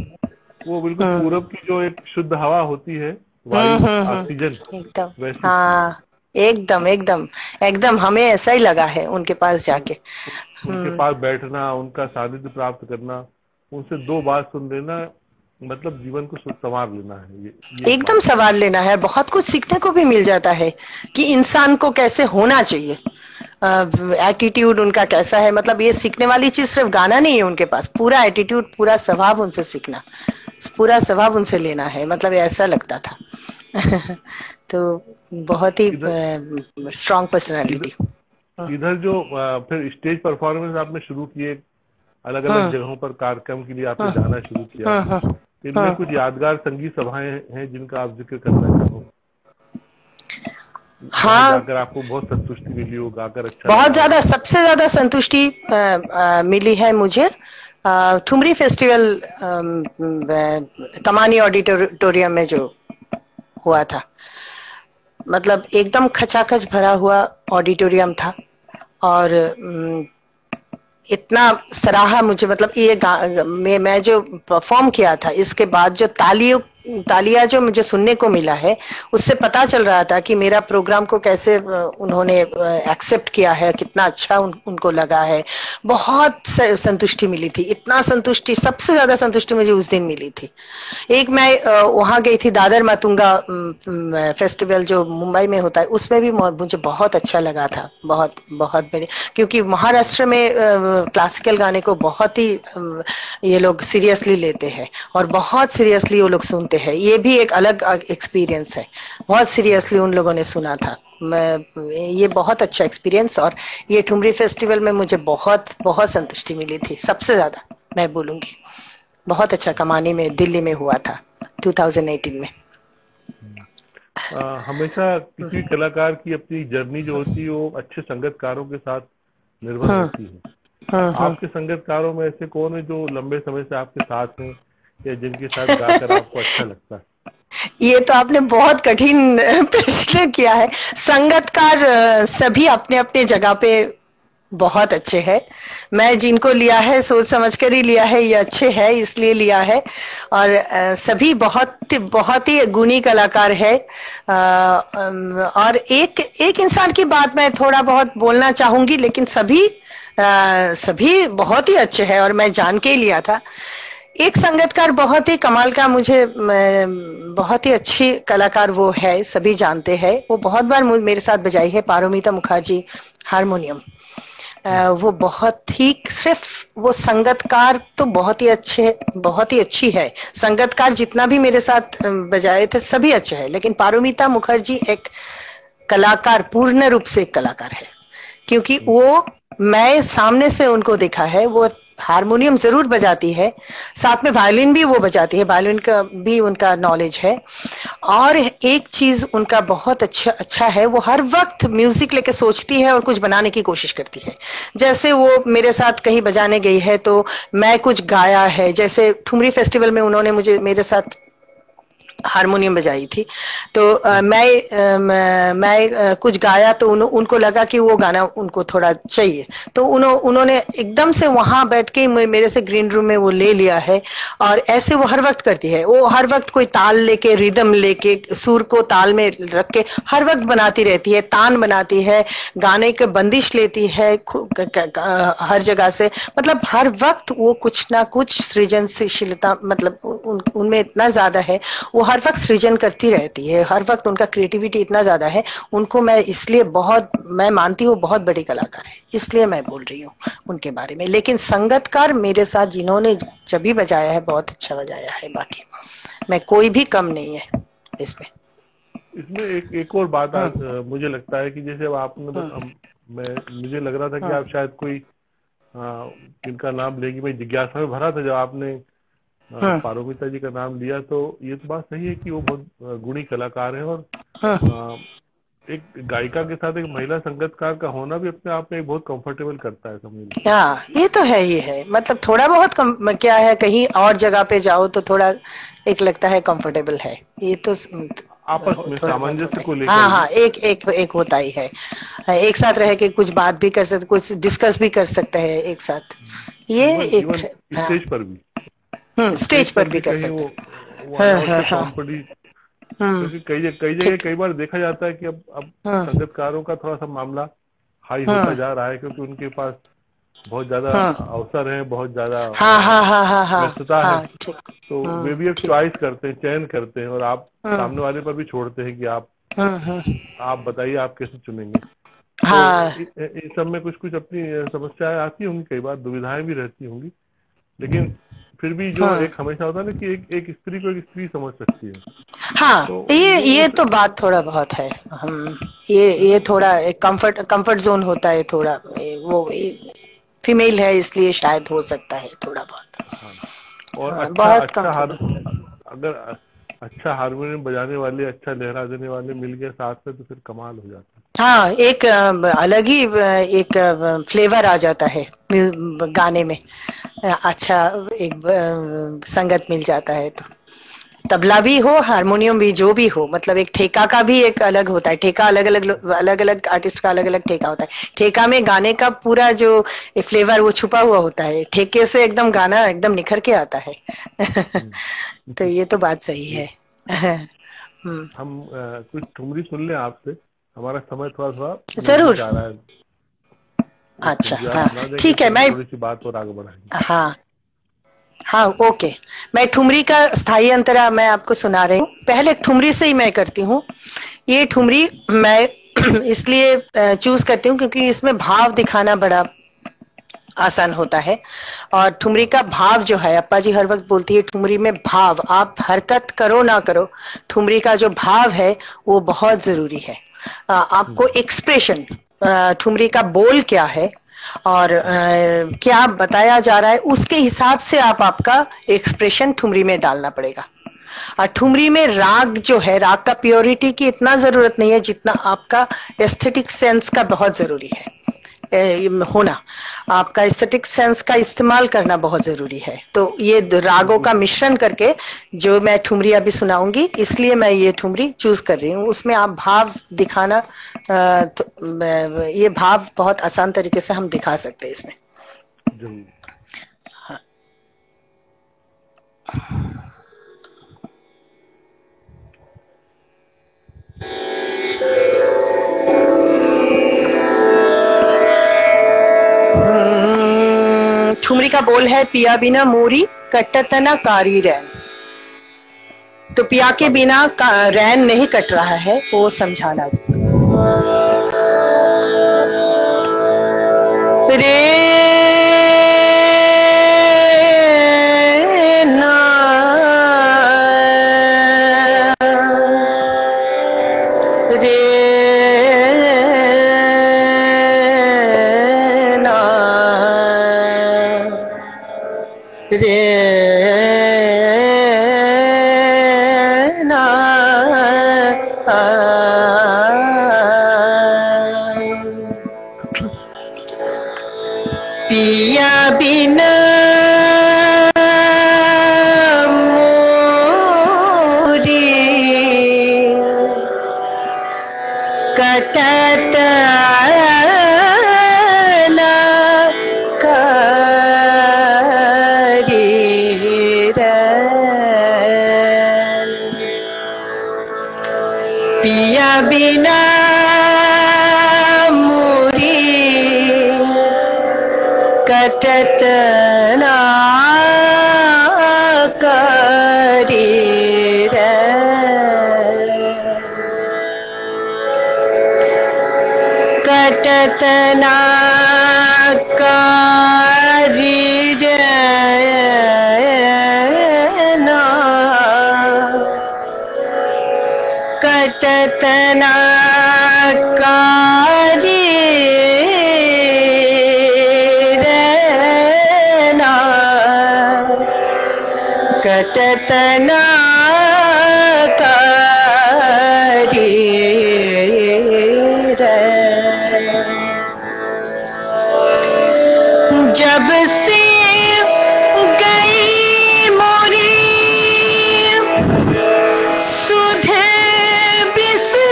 वो बिल्कुल पूरब की जो एक शुद्ध हवा होती है, वायु, ऑक्सीजन, एकदम। वैसी थी वो। हाँ, एकदम एकदम एकदम, हमें ऐसा ही लगा है उनके पास तो जाके। उनके पास बैठना, उनका सानिध्य प्राप्त करना, उनसे 2 बात सुन लेना, मतलब जीवन को संवार लेना है। ये एक एकदम बात सवाल लेना है, बहुत कुछ सीखने को भी मिल जाता है कि इंसान को कैसे होना चाहिए, एटीट्यूड उनका कैसा है। मतलब ये सीखने वाली चीज सिर्फ गाना नहीं है उनके पास, पूरा एटीट्यूड, पूरा स्वभाव उनसे सीखना, पूरा स्वभाव उनसे लेना है, मतलब ऐसा लगता था। तो बहुत ही इधर स्ट्रॉन्ग पर्सनालिटी। इधर इधर जो फिर स्टेज परफॉर्मेंस आपने शुरू किए, अलग अलग जगहों पर कार्यक्रम के लिए आपने जाना शुरू किया, इनमें कुछ यादगार संगीत सभाएं हैं जिनका आप जिक्र करना चाहो, जहाँ हाँ, जाकर आपको बहुत संतुष्टि मिली हो, गाकर अच्छा बहुत लगा हो? ज्यादा, सबसे ज्यादा संतुष्टि मिली है मुझे ठुमरी फेस्टिवल, कमानी ऑडिटोरियम में जो हुआ था। मतलब एकदम खचाखच भरा हुआ ऑडिटोरियम था, और इतना सराहा मुझे। मतलब ये मैं जो परफॉर्म किया था, इसके बाद जो तालियां जो मुझे सुनने को मिला है, उससे पता चल रहा था कि मेरा प्रोग्राम को कैसे उन्होंने एक्सेप्ट किया है, कितना अच्छा उनको लगा है। बहुत संतुष्टि मिली थी, इतना संतुष्टि, सबसे ज्यादा संतुष्टि मुझे उस दिन मिली थी। एक मैं वहां गई थी, दादर मातुंगा फेस्टिवल जो मुंबई में होता है, उसमें भी मुझे बहुत अच्छा लगा था, बहुत बहुत बड़े। क्योंकि महाराष्ट्र में क्लासिकल गाने को बहुत ही ये लोग सीरियसली लेते हैं, और बहुत सीरियसली वो लोग सुनते हैं। ये भी एक अलग एक्सपीरियंस है, बहुत सीरियसली उन लोगों ने सुना था। ये बहुत अच्छा एक्सपीरियंस। और ये ठुमरी फेस्टिवल में मुझे बहुत बहुत संतुष्टि मिली थी, सबसे ज्यादा मैं बोलूंगी। बहुत अच्छा कमानी में, दिल्ली में हुआ था 2018 में। हमेशा किसी कलाकार की अपनी जर्नी जो होती है वो अच्छे संगीतकारों के साथ निर्भर होती है। आपके संगीतकारों में ऐसे कौन है जो लंबे समय से आपके साथ हैं, या जिनके साथ गाकर आपको अच्छा लगता है? ये तो आपने बहुत कठिन प्रश्न किया है। संगीतकार सभी अपने अपने जगह पे बहुत अच्छे हैं। मैं जिनको लिया है सोच समझ कर ही लिया है, ये अच्छे हैं इसलिए लिया है। और सभी बहुत बहुत ही गुणी कलाकार है। और एक इंसान की बात मैं थोड़ा बहुत बोलना चाहूंगी, लेकिन सभी बहुत ही अच्छे हैं, और मैं जान के ही लिया था। एक संगीतकार बहुत ही कमाल का, मुझे बहुत ही अच्छी कलाकार वो है, सभी जानते हैं। वो बहुत बार मेरे साथ बजाई है, पारोमिता मुखर्जी, हारमोनियम। वो बहुत ही, सिर्फ वो संगतकार तो बहुत ही अच्छी है। संगतकार जितना भी मेरे साथ बजाए थे सभी अच्छे हैं, लेकिन पारोमिता मुखर्जी एक कलाकार, पूर्ण रूप से एक कलाकार है, क्योंकि वो, मैं सामने से उनको देखा है, वो हारमोनियम जरूर बजाती है, साथ में वायलिन भी वो बजाती है, वायलिन का भी उनका नॉलेज है। और एक चीज उनका बहुत अच्छा है, वो हर वक्त म्यूजिक लेके सोचती है और कुछ बनाने की कोशिश करती है। जैसे वो मेरे साथ कहीं बजाने गई है तो मैं कुछ गाया है, जैसे ठुमरी फेस्टिवल में उन्होंने मेरे साथ हारमोनियम बजाई थी, तो मैं कुछ गाया तो उनको लगा कि वो गाना उनको थोड़ा चाहिए, तो उन्होंने एकदम से वहां बैठ के मेरे से ग्रीन रूम में वो ले लिया है। और ऐसे वो हर वक्त करती है, वो हर वक्त कोई ताल लेके, रिदम लेके, सुर को ताल में रख के हर वक्त बनाती रहती है, तान बनाती है, गाने के बंदिश लेती है हर जगह से, मतलब हर वक्त वो कुछ ना कुछ सृजनशीलता, मतलब उनमें इतना ज्यादा है, वो हर वक्त सृजन करती रहती है, हर वक्त उनका क्रिएटिविटी इतना ज्यादा है। उनको मैं इसलिए मैं मानती हूँ बहुत बड़ी कलाकार है, इसलिए मैं बोल रही हूँ उनके बारे में। लेकिन संगतकार मेरे साथ जिन्होंने जब भी बजाया है बहुत अच्छा बजाया है, बाकी मैं कोई भी कम नहीं है इसमें। एक और बात मुझे लगता है कि जैसे आपने मुझे लग रहा था कि आप शायद कोई इनका नाम लेगी, मैं जिज्ञासा में भरा था जब आपने पारोमिता जी का नाम लिया, तो ये तो बात सही है कि वो बहुत गुणी कलाकार है, और एक गायिका के साथ एक महिला संगीतकार का होना भी अपने आप में बहुत कंफर्टेबल करता है, समझ लीजिए। हाँ, ये तो है ही है, मतलब थोड़ा बहुत क्या है, कहीं और जगह पे जाओ तो थोड़ा एक लगता है कंफर्टेबल है, ये तो आपस में सामंजस्य को लेकर। हाँ, एक होता ही है, एक साथ रह के कुछ बात भी कर सकते, कुछ डिस्कस भी कर सकते हैं एक साथ, ये एक स्टेज पर भी, स्टेज पर भी कर सकते हैं। क्योंकि कई जगह कई बार देखा जाता है कि अब संगीतकारों का थोड़ा सा मामला हाई होता जा रहा है, क्योंकि उनके पास बहुत ज्यादा अवसर है, बहुत ज्यादा व्यस्तता है, तो वे भी एक चॉइस करते हैं, चयन करते हैं, और आप सामने वाले पर भी छोड़ते हैं कि आप बताइए आप कैसे चुनेंगे। तो इस सब में कुछ अपनी समस्याएं आती होंगी, कई बार दुविधाएं भी रहती होंगी, लेकिन फिर भी जो एक हमेशा होता है ना कि एक स्त्री को एक स्त्री समझ सकती है। हाँ, तो ये तो बात थोड़ा बहुत है, हम ये थोड़ा एक कंफर्ट जोन होता है थोड़ा, वो फीमेल है इसलिए शायद हो सकता है थोड़ा बहुत। और अगर अच्छा हारमोनियम बजाने वाले, अच्छा लहरा देने वाले मिल गए साथ में, तो फिर कमाल हो जाता है। हाँ, एक अलग ही एक फ्लेवर आ जाता है गाने में, अच्छा एक संगत मिल जाता है, तो तबला भी हो, हारमोनियम भी, जो भी हो, मतलब एक ठेका का भी एक अलग होता है, ठेका अलग अलग आर्टिस्ट का अलग अलग ठेका होता है, ठेका में गाने का पूरा जो फ्लेवर वो छुपा हुआ होता है, ठेके से एकदम गाना एकदम निखर के आता है। तो ये तो बात सही है। हम कुछ ठुमरी सुन लें आपसे, हमारा समय थोड़ा जरूर जा रहा है। अच्छा, हाँ ठीक है, मैं थोड़ी सी बात और आगे बढ़ाएंगे। हाँ, ओके, मैं ठुमरी का स्थायी अंतरा मैं आपको सुना रही हूँ। पहले ठुमरी से ही मैं करती हूँ। ये ठुमरी मैं इसलिए चूज करती हूँ क्योंकि इसमें भाव दिखाना बड़ा आसान होता है, और ठुमरी का भाव जो है, अप्पा जी हर वक्त बोलती है ठुमरी में भाव, आप हरकत करो ना करो, ठुमरी का जो भाव है वो बहुत जरूरी है। आपको एक्सप्रेशन, ठुमरी का बोल क्या है और क्या बताया जा रहा है, उसके हिसाब से आपका एक्सप्रेशन ठुमरी में डालना पड़ेगा। और ठुमरी में राग जो है, राग का प्योरिटी की इतना जरूरत नहीं है जितना आपका एस्थेटिक सेंस का बहुत जरूरी है होना, आपका एस्थेटिक सेंस का इस्तेमाल करना बहुत जरूरी है। तो ये रागों का मिश्रण करके जो मैं ठुमरी अभी सुनाऊंगी, इसलिए मैं ये ठुमरी चूज कर रही हूँ। उसमें आप भाव दिखाना, तो ये भाव बहुत आसान तरीके से हम दिखा सकते हैं इसमें। हाँ। ठुमरी का बोल है, पिया बिना मोरी कटतना कारी रैन। तो पिया के बिना रैन नहीं कट रहा है, वो समझाना। फिर रे ना पिया बिना मोरी कटत ना करी रे पिया बिना कटत ना करी रे कटत ना करी रे ना कटत ना करी कटत ना करी रे जब से गई मोरी सुध बिसराई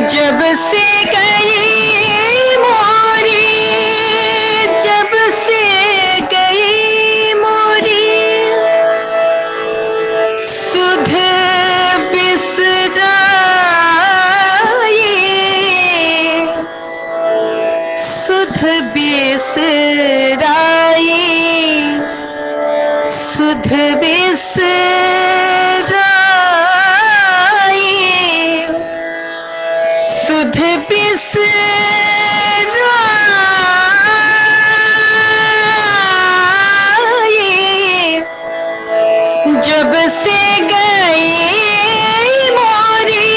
जब से गई सुध बिसराई सुध बिसराई जब से गई मोरी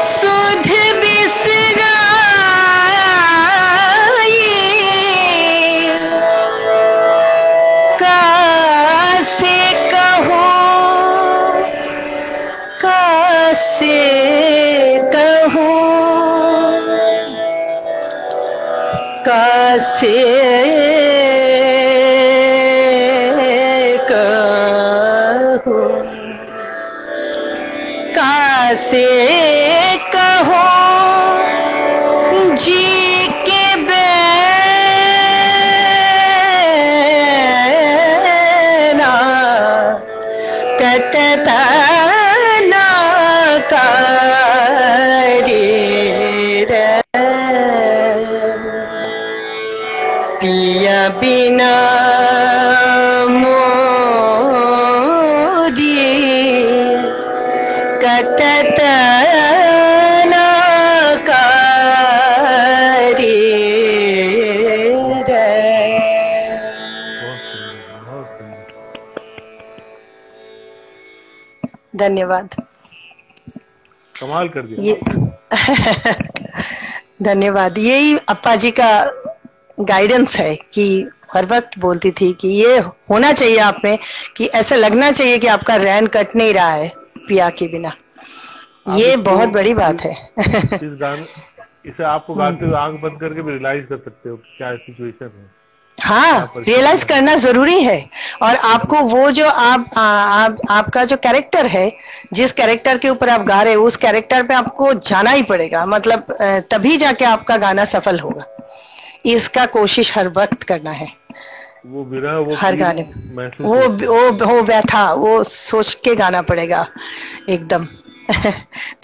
सुध बिसराई कैसे कहूँ कैसे कहूँ कैसे कहूँ जी के बिना कटत ना करी रे पिया बिना मोरी कटत ना करी रे धन्यवाद कमाल कर दिया ये धन्यवाद यही अप्पा जी का गाइडेंस है कि हर वक्त बोलती थी कि ये होना चाहिए आप में कि ऐसा लगना चाहिए कि आपका रैन कट नहीं रहा है पिया के बिना ये बहुत बड़ी बात है इस गाने इसे आपको गाते हुए आंख बंद करके भी रियलाइज कर सकते हो क्या सिचुएशन है हाँ रियलाइज करना जरूरी है और आपको वो जो आपका जो कैरेक्टर है जिस कैरेक्टर के ऊपर आप गा रहे हो उस कैरेक्टर पे आपको जाना ही पड़ेगा मतलब तभी जाके आपका गाना सफल होगा इसका कोशिश हर वक्त करना है वो विरह वो हर गाने वो व्यथा वो सोच के गाना पड़ेगा एकदम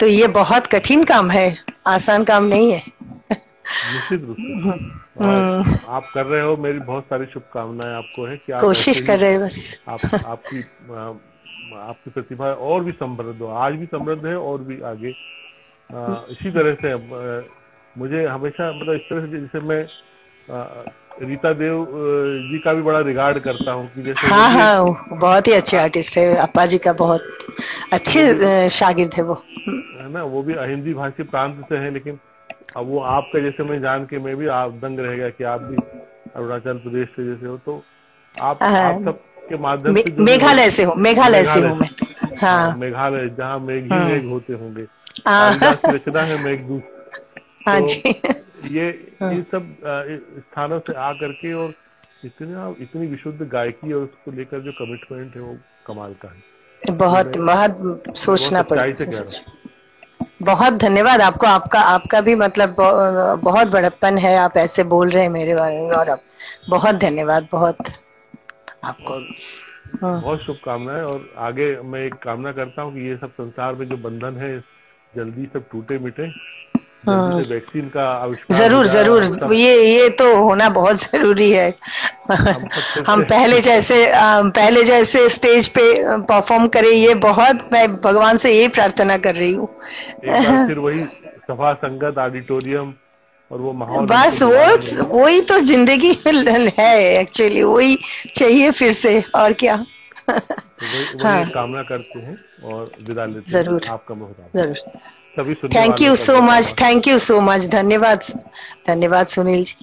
तो ये बहुत कठिन काम है आसान काम नहीं है निश्चित रूप से आप कर रहे हो मेरी बहुत सारी शुभकामनाएं आपको है कि आप कोशिश कर रहे हैं बस आपकी प्रतिभा और भी समृद्ध हो आज भी समृद्ध है और भी आगे इसी तरह से मुझे हमेशा मतलब इस तरह से जैसे मैं रीता देव जी का भी बड़ा रिगार्ड करता हूँ कि जैसे हाँ बहुत ही अच्छे आर्टिस्ट है अप्पा जी का बहुत अच्छे शागिर्द है वो है ना वो भी हिंदी भाषी प्रांत से है लेकिन अब वो आपका जैसे मैं जान के मैं भी आप दंग रह गया कि आप भी अरुणाचल प्रदेश से जैसे हो, तो आप सबके माध्यम से मेघालय से हूँ, मेघालय से हूँ मैं। हाँ, मेघालय, जहाँ मेघ ही मेघ होते होंगे, कालिदास की रचना है मेघदूत। हाँ तो जी। ये इन सब स्थानों से आकर के और इतनी विशुद्ध गायकी और उसको लेकर जो कमिटमेंट है वो कमाल का है। बहुत बहुत सोचना पड़ेगा। पड़ेगा। बहुत धन्यवाद आपको, आपका भी मतलब बहुत बड़प्पन है, आप ऐसे बोल रहे हैं मेरे बारे में, और अब बहुत धन्यवाद, बहुत आपको। और बहुत शुभकामनाएं, और आगे मैं एक कामना करता हूँ कि ये सब संसार में जो बंधन है जल्दी सब टूटे मिटे, जल्दी से वैक्सीन का आविष्कार जरूर जरूर, ये तो होना बहुत जरूरी है। हम पहले जैसे स्टेज पे परफॉर्म करें, ये बहुत, मैं भगवान से यही प्रार्थना कर रही हूँ। एक बार फिर वही सभा संगत ऑडिटोरियम और वो माहौल, बस वही तो जिंदगी है एक्चुअली, वही चाहिए फिर से, और क्या। तो वही कामना करते हैं और विदा लेते हैं। जरूर आपका बहुत जरूर। सभी thank you so much, thank you so much, धन्यवाद, धन्यवाद सुनील जी।